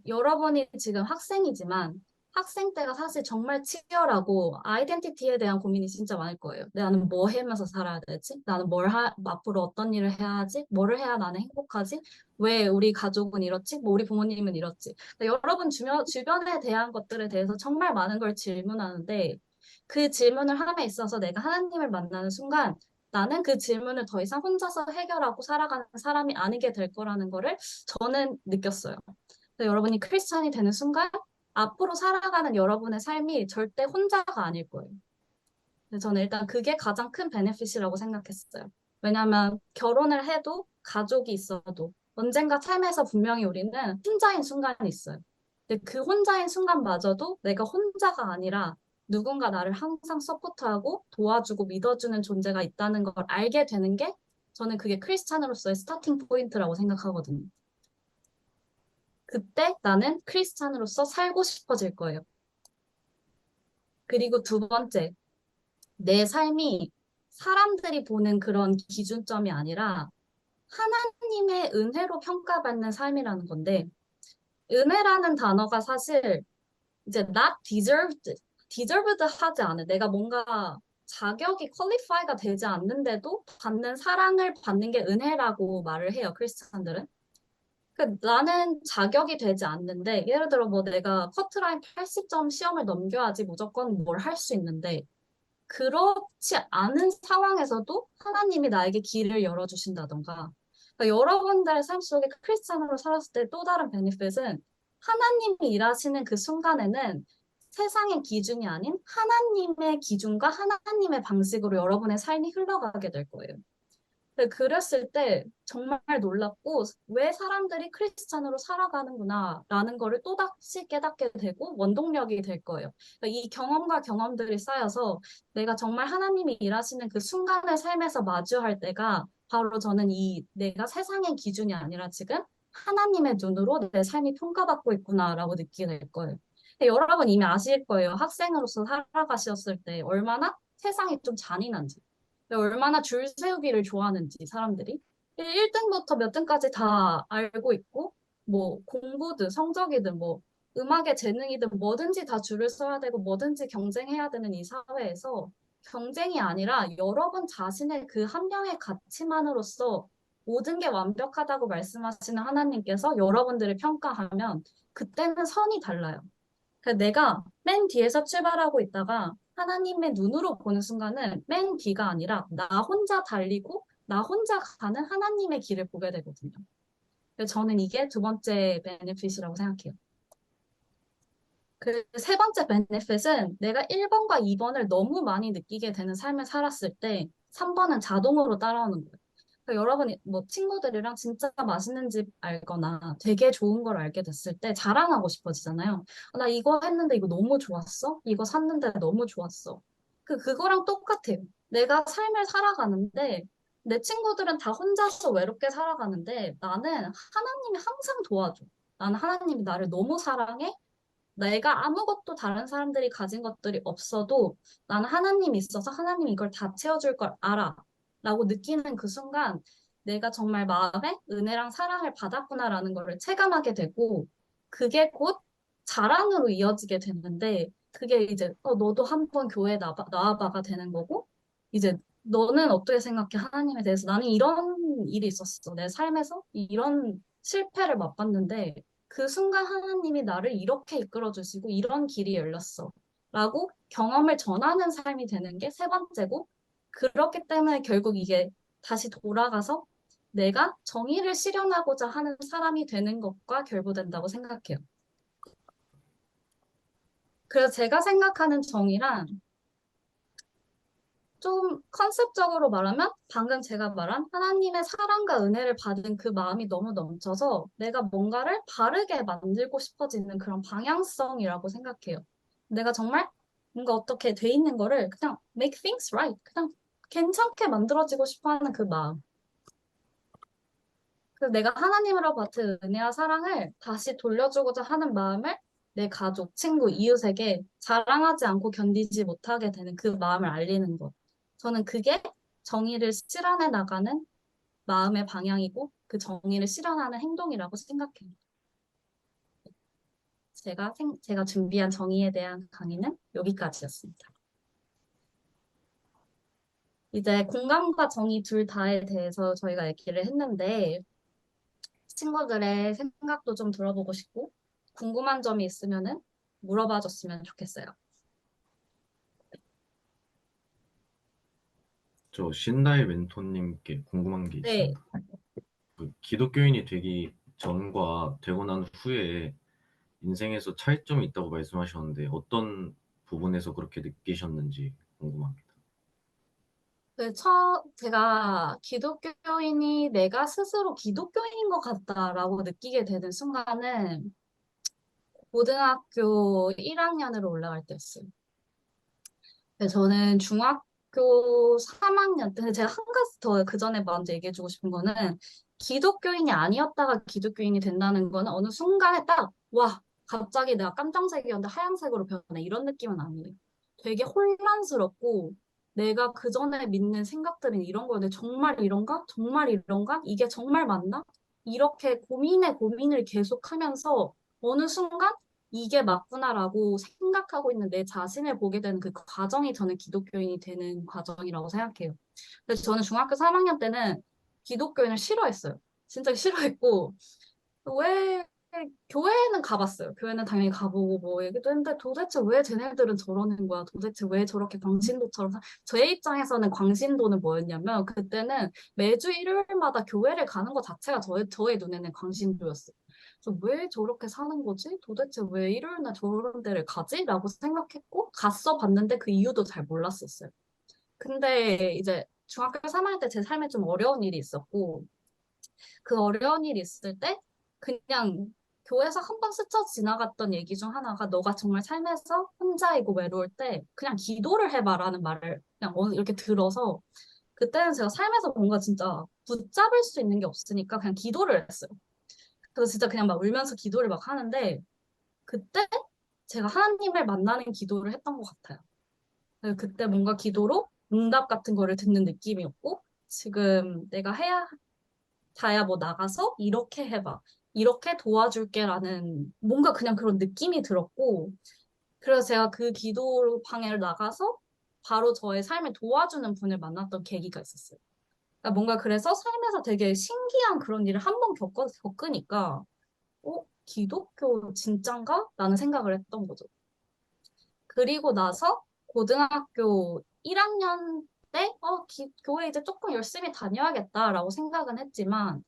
여러분이 지금 학생이지만 학생 때가 사실 정말 치열하고 아이덴티티에 대한 고민이 진짜 많을 거예요. 나는 뭐 하면서 살아야 되지? 나는 앞으로 어떤 일을 해야 하지? 뭐를 해야 나는 행복하지? 왜 우리 가족은 이렇지? 뭐 우리 부모님은 이렇지? 여러분 주변에 대한 것들에 대해서 정말 많은 걸 질문하는데 그 질문을 함에 있어서 내가 하나님을 만나는 순간 나는 그 질문을 더 이상 혼자서 해결하고 살아가는 사람이 아니게 될 거라는 거를 저는 느꼈어요. 여러분이 크리스찬이 되는 순간 앞으로 살아가는 여러분의 삶이 절대 혼자가 아닐 거예요. 저는 일단 그게 가장 큰 베네핏이라고 생각했어요. 왜냐하면 결혼을 해도 가족이 있어도 언젠가 삶에서 분명히 우리는 혼자인 순간이 있어요. 근데 그 혼자인 순간마저도 내가 혼자가 아니라 누군가 나를 항상 서포트하고 도와주고 믿어주는 존재가 있다는 걸 알게 되는 게 저는 그게 크리스찬으로서의 스타팅 포인트라고 생각하거든요. 그때 나는 크리스찬으로서 살고 싶어질 거예요. 그리고 두 번째, 내 삶이 사람들이 보는 그런 기준점이 아니라 하나님의 은혜로 평가받는 삶이라는 건데 은혜라는 단어가 사실 이제 not deserved 하지 않은 내가 뭔가 자격이 퀄리파이가 되지 않는데도 받는 사랑을 받는 게 은혜라고 말을 해요. 크리스찬들은. 나는 자격이 되지 않는데 예를 들어 뭐 내가 커트라인 80점 시험을 넘겨야지 무조건 뭘 할 수 있는데 그렇지 않은 상황에서도 하나님이 나에게 길을 열어주신다던가. 그러니까 여러분들의 삶 속에 크리스찬으로 살았을 때 또 다른 베니핏은 하나님이 일하시는 그 순간에는 세상의 기준이 아닌 하나님의 기준과 하나님의 방식으로 여러분의 삶이 흘러가게 될 거예요. 그랬을 때 정말 놀랍고 왜 사람들이 크리스찬으로 살아가는구나 라는 거를 또다시 깨닫게 되고 원동력이 될 거예요. 그러니까 이 경험과 경험들이 쌓여서 내가 정말 하나님이 일하시는 그 순간의 삶에서 마주할 때가 바로 저는 이 내가 세상의 기준이 아니라 지금 하나님의 눈으로 내 삶이 평가받고 있구나라고 느끼게 될 거예요. 여러분 이미 아실 거예요. 학생으로서 살아가셨을 때 얼마나 세상이 좀 잔인한지. 얼마나 줄 세우기를 좋아하는지 사람들이 1등부터 몇 등까지 다 알고 있고 뭐 공부든 성적이든 뭐 음악의 재능이든 뭐든지 다 줄을 서야 되고 뭐든지 경쟁해야 되는 이 사회에서 경쟁이 아니라 여러분 자신의 그 한 명의 가치만으로서 모든 게 완벽하다고 말씀하시는 하나님께서 여러분들을 평가하면 그때는 선이 달라요. 내가 맨 뒤에서 출발하고 있다가 하나님의 눈으로 보는 순간은 맨 뒤가 아니라 나 혼자 달리고 나 혼자 가는 하나님의 길을 보게 되거든요. 그래서 저는 이게 두 번째 베네핏이라고 생각해요. 그 세 번째 베네핏은 내가 1번과 2번을 너무 많이 느끼게 되는 삶을 살았을 때 3번은 자동으로 따라오는 거예요. 그러니까 여러분이 뭐 친구들이랑 진짜 맛있는 집 알거나 되게 좋은 걸 알게 됐을 때 자랑하고 싶어지잖아요. 나 이거 했는데 이거 너무 좋았어. 이거 샀는데 너무 좋았어. 그거랑 똑같아요. 내가 삶을 살아가는데 내 친구들은 다 혼자서 외롭게 살아가는데 나는 하나님이 항상 도와줘. 나는 하나님이 나를 너무 사랑해. 내가 아무것도 다른 사람들이 가진 것들이 없어도 나는 하나님이 있어서 하나님이 이걸 다 채워줄 걸 알아. 라고 느끼는 그 순간 내가 정말 마음에 은혜랑 사랑을 받았구나라는 걸 체감하게 되고 그게 곧 자랑으로 이어지게 됐는데 그게 이제 너도 한번 교회에 나와봐가 되는 거고 이제 너는 어떻게 생각해 하나님에 대해서 나는 이런 일이 있었어 내 삶에서 이런 실패를 맛봤는데 그 순간 하나님이 나를 이렇게 이끌어 주시고 이런 길이 열렸어 라고 경험을 전하는 삶이 되는 게 세 번째고 그렇기 때문에 결국 이게 다시 돌아가서 내가 정의를 실현하고자 하는 사람이 되는 것과 결부된다고 생각해요. 그래서 제가 생각하는 정의란 좀 컨셉적으로 말하면 방금 제가 말한 하나님의 사랑과 은혜를 받은 그 마음이 너무 넘쳐서 내가 뭔가를 바르게 만들고 싶어지는 그런 방향성이라고 생각해요. 내가 정말 뭔가 어떻게 돼 있는 거를 그냥 make things right. 그냥 괜찮게 만들어지고 싶어 하는 그 마음. 그래서 내가 하나님으로 받은 은혜와 사랑을 다시 돌려주고자 하는 마음을 내 가족, 친구, 이웃에게 자랑하지 않고 견디지 못하게 되는 그 마음을 알리는 것. 저는 그게 정의를 실현해 나가는 마음의 방향이고 그 정의를 실현하는 행동이라고 생각해요. 제가 준비한 정의에 대한 강의는 여기까지였습니다. 이제 공감과 정의 둘 다에 대해서 저희가 얘기를 했는데 친구들의 생각도 좀 들어보고 싶고 궁금한 점이 있으면은 물어봐 줬으면 좋겠어요. 저 신다의 멘토님께 궁금한 게 네. 있습니다. 그 기독교인이 되기 전과 되고 난 후에 인생에서 차이점이 있다고 말씀하셨는데 어떤 부분에서 그렇게 느끼셨는지 궁금합니다. 제가 기독교인이 내가 스스로 기독교인인 것 같다라고 느끼게 되는 순간은 고등학교 1학년으로 올라갈 때였어요. 저는 중학교 3학년 때, 제가 한 가지 더 그 전에 먼저 얘기해주고 싶은 거는 기독교인이 아니었다가 기독교인이 된다는 거는 어느 순간에 와, 갑자기 내가 깜장색이었는데 하얀색으로 변해. 이런 느낌은 아니에요. 되게 혼란스럽고 내가 그 전에 믿는 생각들은 이런 거였는데 정말 이런가? 정말 이런가? 이게 정말 맞나? 이렇게 고민을 계속하면서 어느 순간 이게 맞구나라고 생각하고 있는 내 자신을 보게 되는 그 과정이 저는 기독교인이 되는 과정이라고 생각해요. 그래서 저는 중학교 3학년 때는 기독교인을 싫어했어요. 진짜 싫어했고 왜 교회는 가봤어요. 교회는 당연히 가보고 뭐 얘기도 했는데 도대체 왜 쟤네들은 저러는 거야? 도대체 왜 저렇게 광신도처럼 저의 입장에서는 광신도는 뭐였냐면 그때는 매주 일요일마다 교회를 가는 것 자체가 저의 눈에는 광신도였어요. 그래서 왜 저렇게 사는 거지? 도대체 왜 일요일날 저런 데를 가지? 라고 생각했고 갔어 봤는데 그 이유도 잘 몰랐었어요. 근데 이제 중학교 3학년 때 제 삶에 좀 어려운 일이 있었고 그 어려운 일이 있을 때 그냥 교회에서 한 번 스쳐 지나갔던 얘기 중 하나가 너가 정말 삶에서 혼자이고 외로울 때 그냥 기도를 해봐라는 말을 그냥 이렇게 들어서 그때는 제가 삶에서 뭔가 진짜 붙잡을 수 있는 게 없으니까 그냥 기도를 했어요. 그래서 진짜 그냥 막 울면서 기도를 막 하는데 그때 제가 하나님을 만나는 기도를 했던 것 같아요. 그때 뭔가 기도로 응답 같은 거를 듣는 느낌이었고 지금 내가 해야 자야 뭐 나가서 이렇게 해봐. 이렇게 도와줄게라는 뭔가 그냥 그런 느낌이 들었고 그래서 제가 그 기도 방에 나가서 바로 저의 삶을 도와주는 분을 만났던 계기가 있었어요. 그러니까 뭔가 그래서 삶에서 되게 신기한 그런 일을 한 번 겪으니까 기독교 진짠가? 라는 생각을 했던 거죠. 그리고 나서 고등학교 1학년 때 교회 이제 조금 열심히 다녀야겠다라고 생각은 했지만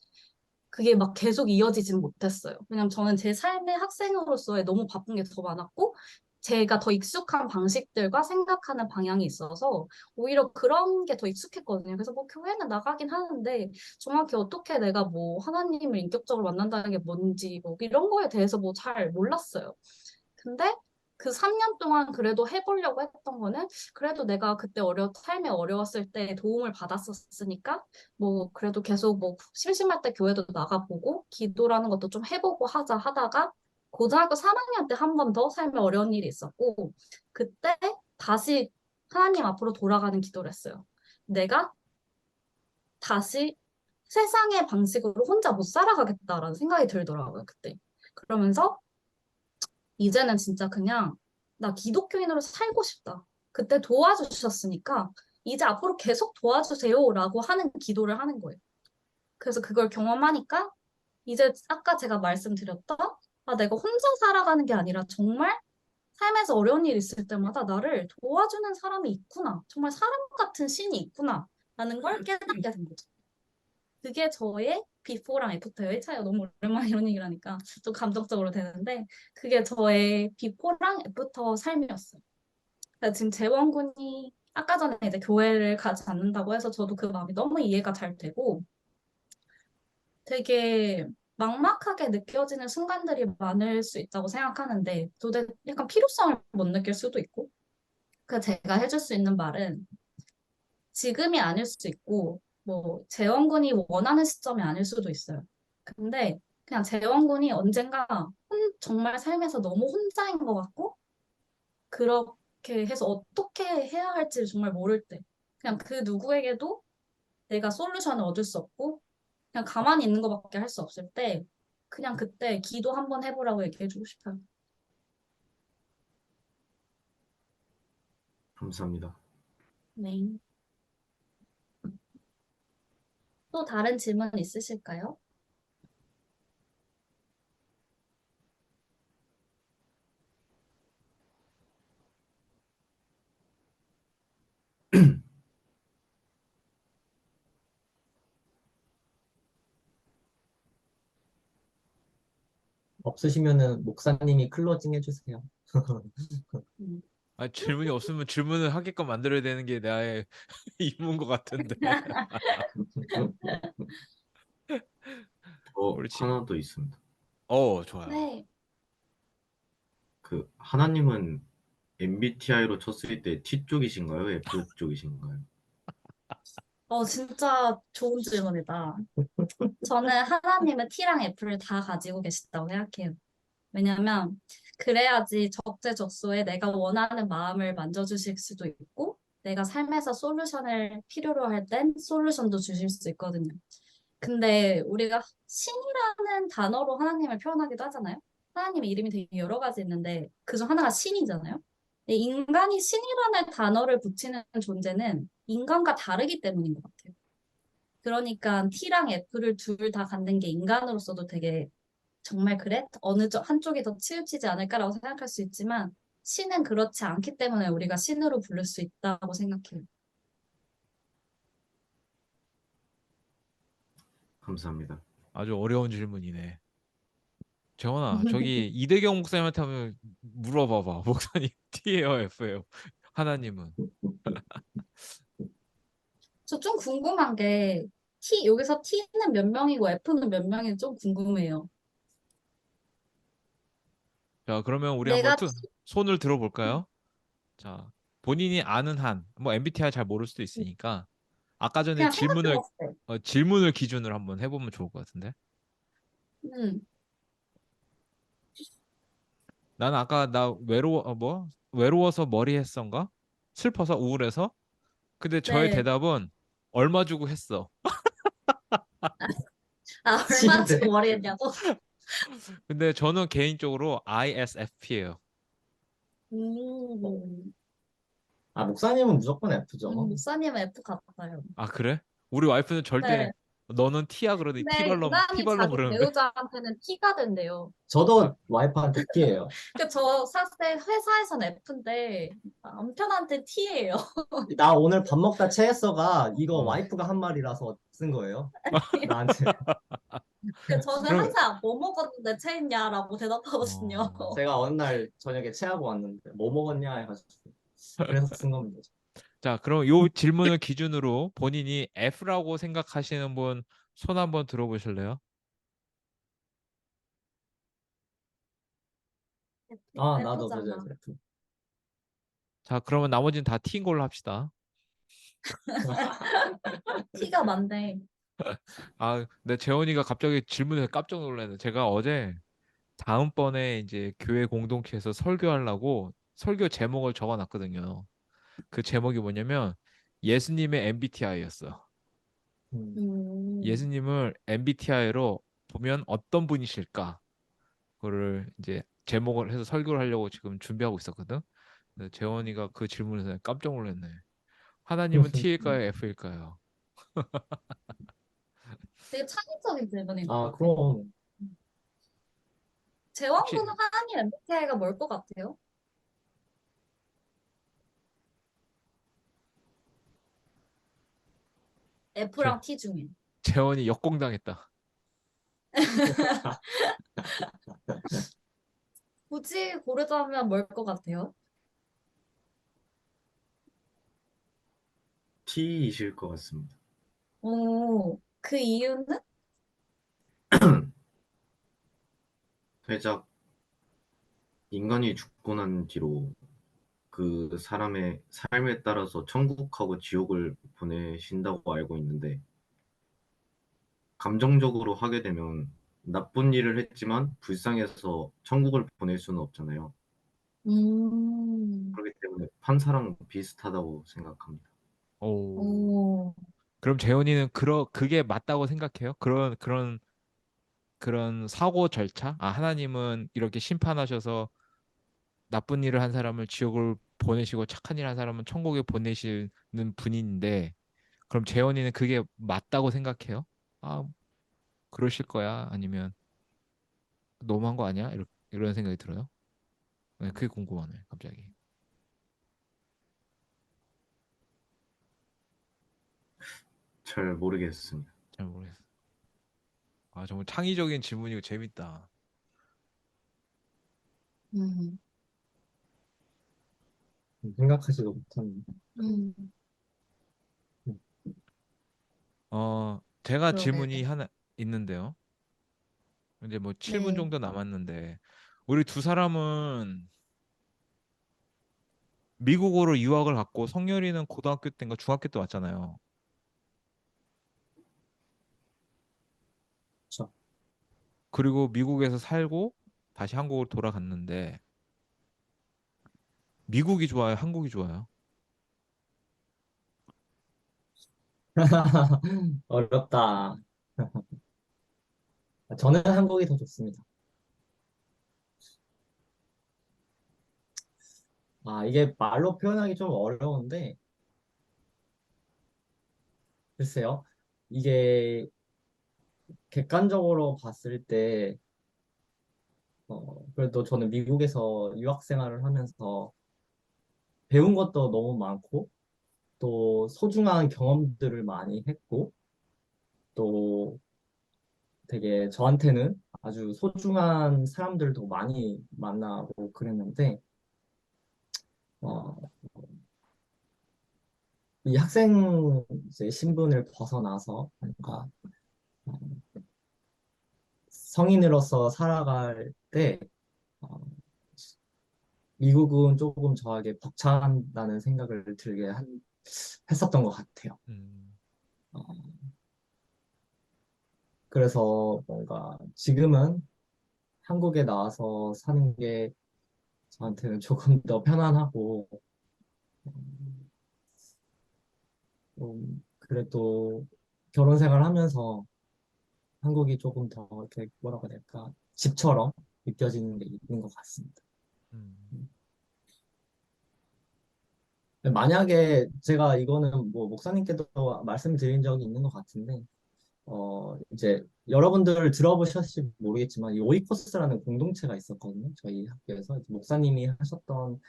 그게 막 계속 이어지진 못했어요. 왜냐면 저는 제 삶의 학생으로서의 너무 바쁜 게 더 많았고, 제가 더 익숙한 방식들과 생각하는 방향이 있어서 오히려 그런 게 더 익숙했거든요. 그래서 뭐 교회는 나가긴 하는데 정확히 어떻게 내가 뭐 하나님을 인격적으로 만난다는 게 뭔지 뭐 이런 거에 대해서 뭐 잘 몰랐어요. 근데 그 3년 동안 그래도 해보려고 했던 거는 그래도 내가 그때 삶에 어려웠을 때 도움을 받았었으니까 뭐 그래도 계속 뭐 심심할 때 교회도 나가보고 기도라는 것도 좀 해보고 하자 하다가 고등학교 3학년 때 한 번 더 삶에 어려운 일이 있었고 그때 다시 하나님 앞으로 돌아가는 기도를 했어요. 내가 다시 세상의 방식으로 혼자 못 살아가겠다라는 생각이 들더라고요, 그때. 그러면서 이제는 진짜 그냥 나 기독교인으로 살고 싶다. 그때 도와주셨으니까 이제 앞으로 계속 도와주세요라고 하는 기도를 하는 거예요. 그래서 그걸 경험하니까 이제 아까 제가 말씀드렸던 내가 혼자 살아가는 게 아니라 정말 삶에서 어려운 일 있을 때마다 나를 도와주는 사람이 있구나. 정말 사람 같은 신이 있구나. 라는 걸 깨닫게 된 거죠. 그게 저의 비포랑 애프터의 차이가 너무 오랜만에 이런 얘기를 하니까 좀 감정적으로 되는데 그게 저의 비포랑 애프터 삶이었어요. 그러니까 지금 재원군이 아까 전에 이제 교회를 가지 않는다고 해서 저도 그 마음이 너무 이해가 잘 되고 되게 막막하게 느껴지는 순간들이 많을 수 있다고 생각하는데 도대체 약간 필요성을 못 느낄 수도 있고 그래서 제가 해줄 수 있는 말은 지금이 아닐 수 있고 뭐 재원군이 원하는 시점이 아닐 수도 있어요. 근데 그냥 재원군이 언젠가 정말 삶에서 너무 혼자인 것 같고 그렇게 해서 어떻게 해야 할지 정말 모를 때 그냥 그 누구에게도 내가 솔루션을 얻을 수 없고 그냥 가만히 있는 것밖에 할 수 없을 때 그냥 그때 기도 한번 해보라고 얘기해주고 싶어요. 감사합니다. 네. 또 다른 질문 있으실까요? 없으시면은 목사님이 클로징 해주세요. 음. 질문이 없으면 질문을 하게끔 만들어야 되는 게 나의 임무인 것 같은데. 우리 하나 더 있습니다. 좋아요. 네. 그 하나님은 MBTI로 쳤을 때 T 쪽이신가요? F 쪽이신가요? 진짜 좋은 질문이다. 저는 하나님은 T랑 F를 다 가지고 계시다고 생각해요. 왜냐면 그래야지 적재적소에 내가 원하는 마음을 만져주실 수도 있고 내가 삶에서 솔루션을 필요로 할 땐 솔루션도 주실 수 있거든요. 근데 우리가 신이라는 단어로 하나님을 표현하기도 하잖아요. 하나님의 이름이 되게 여러 가지 있는데 그중 하나가 신이잖아요. 근데 인간이 신이라는 단어를 붙이는 존재는 인간과 다르기 때문인 것 같아요. 그러니까 T랑 F를 둘 다 갖는 게 인간으로서도 되게 정말 그래? 한쪽이 더 치우치지 않을까라고 생각할 수 있지만 신은 그렇지 않기 때문에 우리가 신으로 부를 수 있다고 생각해요. 감사합니다. 아주 어려운 질문이네. 재원아, 저기 이대경 목사님한테 한번 물어봐봐. 목사님 T예요, F예요? 하나님은? 저 좀 궁금한 게 여기서 T는 몇 명이고 F는 몇 명인지 좀 궁금해요. 자, 그러면 우리 한번 내가 손을 들어볼까요? 자, 본인이 아는 한, 뭐 MBTI 잘 모를 수도 있으니까 아까 전에 그냥 생각해봤어요. 질문을 기준으로 한번 해보면 좋을 것 같은데. 음, 나는 아까 외로워서 머리 했던가? 슬퍼서 우울해서? 근데 저의 네. 대답은 얼마 주고 했어. 아, 얼마 주고 머리 했냐고? 근데 저는 개인적으로 ISFP예요. 아, 목사님은 무조건 F죠. 목사님은 F 같아요. 아, 그래? 우리 와이프는 절대 네. 너는 T야 그러더니 근데 이 사람이 T발론 자기 그러는데. 배우자한테는 T가 된대요. 저도 와이프한테 T예요. 저 사실 회사에서는 F인데 남편한테 T예요. 나 오늘 밥 먹다 체했어가 이거 어. 와이프가 한 말이라서 쓴 거예요. 나한테. 저는 그럼- 항상 뭐 먹었는데 체했냐라고 대답하거든요. 제가 어느 날 저녁에 체하고 왔는데 뭐 먹었냐 해가지고 그래서 쓴 겁니다. 자, 그럼 요 질문을 기준으로 본인이 F라고 생각하시는 분 손 한번 들어보실래요? 아, 나도 F잖아. 맞아요. F. 자, 그러면 나머지는 다 T인 걸로 합시다. T가 많네. 아, 근데 재원이가 갑자기 질문에 깜짝 놀랐네. 제가 어제 다음번에 이제 교회 공동체에서 설교하려고 설교 제목을 적어놨거든요. 그 제목이 뭐냐면 예수님의 MBTI였어. 예수님을 MBTI로 보면 어떤 분이실까? 그거를 이제 제목을 해서 설교를 하려고 지금 준비하고 있었거든. 근데 재원이가 그 질문에서 깜짝 놀랐네. 하나님은 T일까요, F일까요? 되게 창의적인 질문인 것 아, 같아요. 그럼 재원군은 하나님 MBTI가 뭘 것 같아요? F랑 T 중에. 재원이 역공당했다. 굳이 고르자면 뭘 것 같아요? T이실 것 같습니다. 그 이유는? 살짝 인간이 죽고 난 뒤로 그 사람의 삶에 따라서 천국하고 지옥을 보내신다고 알고 있는데 감정적으로 하게 되면 나쁜 일을 했지만 불쌍해서 천국을 보낼 수는 없잖아요. 그렇기 때문에 판사랑 비슷하다고 생각합니다. 오. 그럼 재원이는 그게 맞다고 생각해요? 그런 사고 절차? 아, 하나님은 이렇게 심판하셔서 나쁜 일을 한 사람을 지옥을 보내시고 착한 일 한 사람은 천국에 보내시는 분인데, 그럼 재원이는 그게 맞다고 생각해요? 아, 그러실 거야? 아니면 너무한 거 아니야? 이런 생각이 들어요? 네, 그게 궁금하네, 갑자기. 잘 모르겠습니다. 잘 모르겠어. 아, 정말 창의적인 질문이고 재밌다. 생각하지도 못한. 제가 그러게. 질문이 하나 있는데요. 이제 뭐 7분 네. 정도 남았는데, 우리 두 사람은 미국으로 유학을 갔고, 성열이는 고등학교 때인가 중학교 때 왔잖아요. 그렇죠. 그리고 미국에서 살고 다시 한국으로 돌아갔는데, 미국이 좋아요? 한국이 좋아요? 어렵다. 저는 한국이 더 좋습니다. 아, 이게 말로 표현하기 좀 어려운데, 글쎄요. 이게 객관적으로 봤을 때 그래도 저는 미국에서 유학 생활을 하면서 배운 것도 너무 많고 또 소중한 경험들을 많이 했고 또 되게 저한테는 아주 소중한 사람들도 많이 만나고 그랬는데 어, 이 학생 이제 신분을 벗어나서 뭔가 어, 성인으로서 살아갈 때 어, 미국은 조금 저에게 벅찬다는 생각을 들게 했었던 것 같아요. 어, 그래서 뭔가 지금은 한국에 나와서 사는 게 저한테는 조금 더 편안하고 그래도 결혼 생활하면서 한국이 조금 더 이렇게 뭐라고 해야 될까 집처럼 느껴지는 게 있는 것 같습니다. 만약에 제가 이거는 뭐 목사님께도 말씀드린 적이 있는 것 같은데 이제 여러분들 들어보셨을지 모르겠지만 이 오이코스라는 공동체가 있었거든요. 저희 학교에서 목사님이 하셨던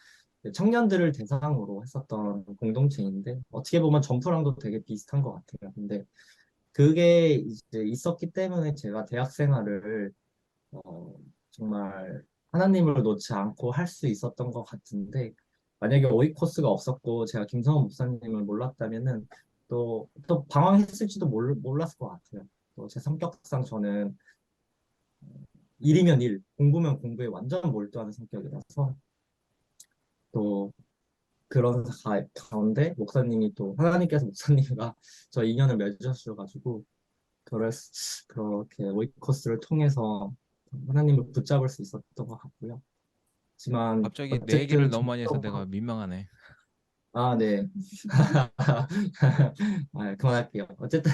청년들을 대상으로 했었던 공동체인데 어떻게 보면 점프랑도 되게 비슷한 것 같아요. 근데 그게 이제 있었기 때문에 제가 대학 생활을 정말 하나님을 놓지 않고 할 수 있었던 것 같은데 만약에 오이코스가 없었고 제가 김성원 목사님을 몰랐다면은 또 방황했을지도 몰랐을 것 같아요. 또 제 성격상 저는 일이면 일, 공부면 공부에 완전 몰두하는 성격이라서 또 그런 가운데 목사님이 또 하나님께서 목사님과 저 인연을 맺으셔가지고 그렇게 오이코스를 통해서 하나님을 붙잡을 수 있었던 것 같고요. 하지만 갑자기 내 얘기를 어쨌든 너무 많이 해서 내가 민망하네. 네. 그만할게요. 어쨌든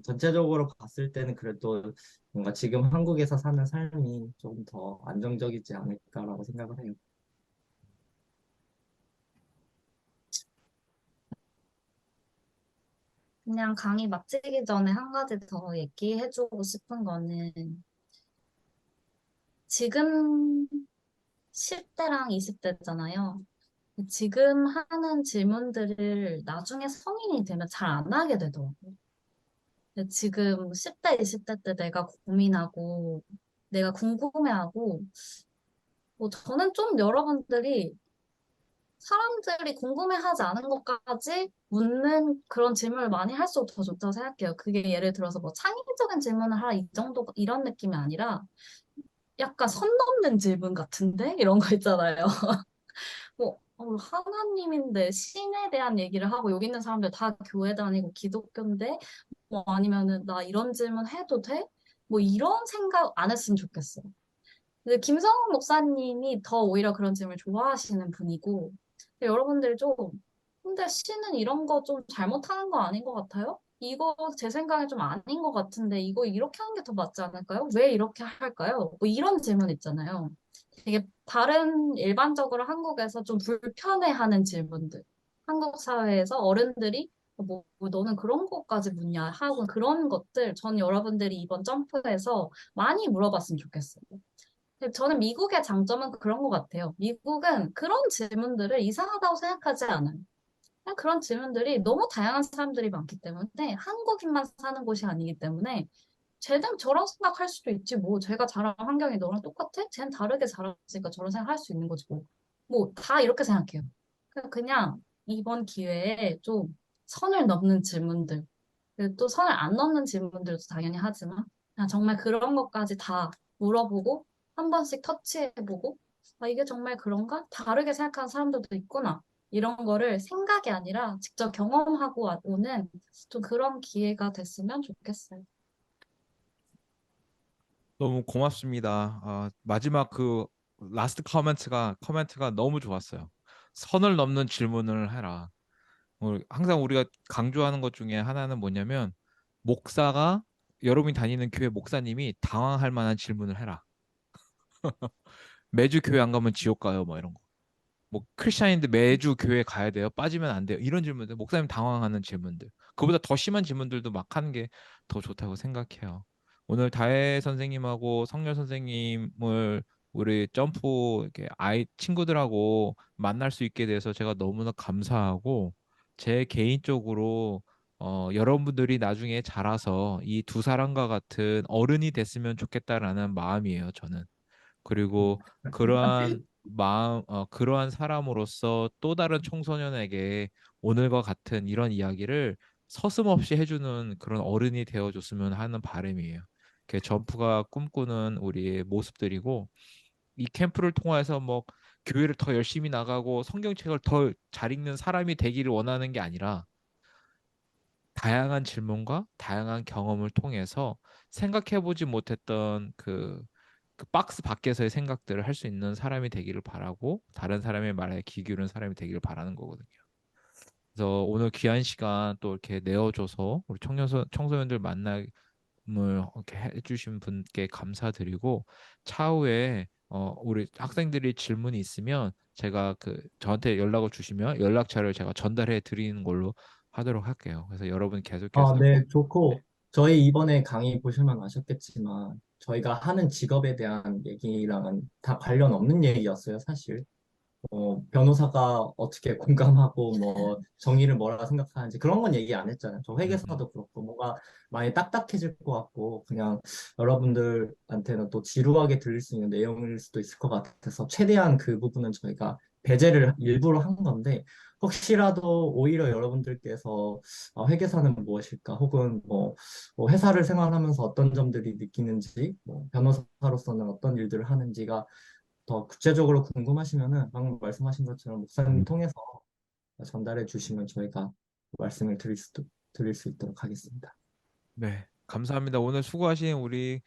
전체적으로 봤을 때는 그래도 뭔가 지금 한국에서 사는 삶이 조금 더 안정적이지 않을까라고 생각을 해요. 그냥 강의 마치기 전에 한 가지 더 얘기해주고 싶은 거는 지금 10대랑 20대잖아요. 지금 하는 질문들을 나중에 성인이 되면 잘 안 하게 되더라고요. 근데 지금 10대, 20대 때 내가 고민하고 내가 궁금해하고 저는 좀 여러분들이 사람들이 궁금해하지 않은 것까지 묻는 그런 질문을 많이 할수록 더 좋다고 생각해요. 그게 예를 들어서 뭐 창의적인 질문을 하라 이 정도 이런 느낌이 아니라 약간 선 넘는 질문 같은데 이런 거 있잖아요. 하나님인데 신에 대한 얘기를 하고 여기 있는 사람들 다 교회 다니고 기독교인데 뭐 아니면은 나 이런 질문 해도 돼? 뭐 이런 생각 안 했으면 좋겠어요. 근데 김성훈 목사님이 더 오히려 그런 질문을 좋아하시는 분이고 여러분들 좀 근데 신은 이런 거 좀 잘못하는 거 아닌 것 같아요? 이거 제 생각에 좀 아닌 것 같은데 이거 이렇게 하는 게 더 맞지 않을까요? 왜 이렇게 할까요? 뭐 이런 질문 있잖아요. 되게 다른 일반적으로 한국에서 좀 불편해하는 질문들. 한국 사회에서 어른들이 너는 그런 것까지 묻냐 하고 그런 것들 전 여러분들이 이번 점프에서 많이 물어봤으면 좋겠어요. 근데 저는 미국의 장점은 그런 것 같아요. 미국은 그런 질문들을 이상하다고 생각하지 않아요. 그냥 그런 질문들이 너무 다양한 사람들이 많기 때문에 한국인만 사는 곳이 아니기 때문에 쟤는 저런 생각할 수도 있지 뭐 제가 자란 환경이 너랑 똑같아? 쟤는 다르게 자랐으니까 저런 생각할 수 있는 거지 뭐 다 이렇게 생각해요. 그냥 이번 기회에 좀 선을 넘는 질문들 그리고 또 선을 안 넘는 질문들도 당연히 하지만 그냥 정말 그런 것까지 다 물어보고 한 번씩 터치해보고 이게 정말 그런가? 다르게 생각하는 사람들도 있구나. 이런 거를 생각이 아니라 직접 경험하고 오는 좀 그런 기회가 됐으면 좋겠어요. 너무 고맙습니다. 마지막 그 라스트 커멘트가 너무 좋았어요. 선을 넘는 질문을 해라. 항상 우리가 강조하는 것 중에 하나는 뭐냐면 목사가 여러분이 다니는 교회 목사님이 당황할 만한 질문을 해라. 매주 교회 안 가면 지옥 가요, 뭐 이런 거. 뭐 크리스찬인데 매주 교회 가야 돼요? 빠지면 안 돼요? 이런 질문들, 목사님 당황하는 질문들. 그보다 더 심한 질문들도 막 하는 게 더 좋다고 생각해요. 오늘 다혜 선생님하고 성렬 선생님을 우리 점프 이렇게 아이 친구들하고 만날 수 있게 돼서 제가 너무나 감사하고 제 개인적으로 여러분들이 나중에 자라서 이 두 사람과 같은 어른이 됐으면 좋겠다라는 마음이에요, 저는. 그리고 그러한 마음, 그러한 사람으로서 또 다른 청소년에게 오늘과 같은 이런 이야기를 서슴없이 해주는 그런 어른이 되어줬으면 하는 바람이에요. 점프가 꿈꾸는 우리의 모습들이고 이 캠프를 통해서 뭐 교회를 더 열심히 나가고 성경책을 더 잘 읽는 사람이 되기를 원하는 게 아니라 다양한 질문과 다양한 경험을 통해서 생각해보지 못했던 그 박스 밖에서의 생각들을 할 수 있는 사람이 되기를 바라고 다른 사람의 말에 귀 기울이는 사람이 되기를 바라는 거거든요. 그래서 오늘 귀한 시간 또 이렇게 내어줘서 우리 청소년들 만남을 이렇게 해주신 분께 감사드리고 차후에 우리 학생들이 질문이 있으면 제가 저한테 연락을 주시면 연락처를 제가 전달해 드리는 걸로 하도록 할게요. 그래서 여러분 계속해서 네, 좋고, 저희 이번에 강의 보실만 아셨겠지만, 저희가 하는 직업에 대한 얘기랑은 다 관련 없는 얘기였어요, 사실. 변호사가 어떻게 공감하고, 뭐, 정의를 뭐라 생각하는지, 그런 건 얘기 안 했잖아요. 저 회계사도 그렇고, 뭐가 많이 딱딱해질 것 같고, 그냥 여러분들한테는 또 지루하게 들릴 수 있는 내용일 수도 있을 것 같아서, 최대한 그 부분은 저희가 배제를 일부러 한 건데, 혹시라도 오히려 여러분들께서 회계사는 무엇일까? 혹은 뭐 회사를 생활하면서 어떤 점들이 느끼는지, 뭐 변호사로서는 어떤 일들을 하는지가 더 구체적으로 궁금하시면은 방금 말씀하신 것처럼 목사님 통해서 전달해 주시면 저희가 말씀을 드릴 수 있도록 하겠습니다. 네, 감사합니다. 오늘 수고하신 우리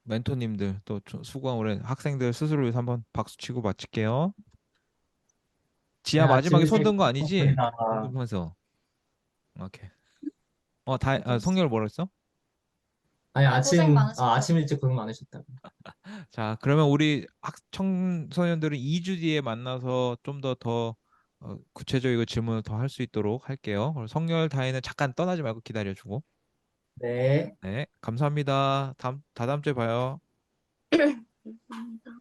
멘토님들 또 수고한 우리 학생들 스스로 위해서 한번 박수 치고 마칠게요. 지아 네, 아침 마지막에 손 든 일찍 거 아니지? 고맙습니다. 궁금해서. 오케이. 네, 성열 뭐라 했어? 아니, 고생 많으셨어요. 아침 일찍 고생 많으셨다고. 자, 그러면 우리 청소년들은 2주 뒤에 만나서 좀 더 구체적이고 질문을 더 할 수 있도록 할게요. 그럼 성열 다혜는 잠깐 떠나지 말고 기다려주고. 네. 네, 감사합니다. 다다음 주에 봐요. 감사합니다.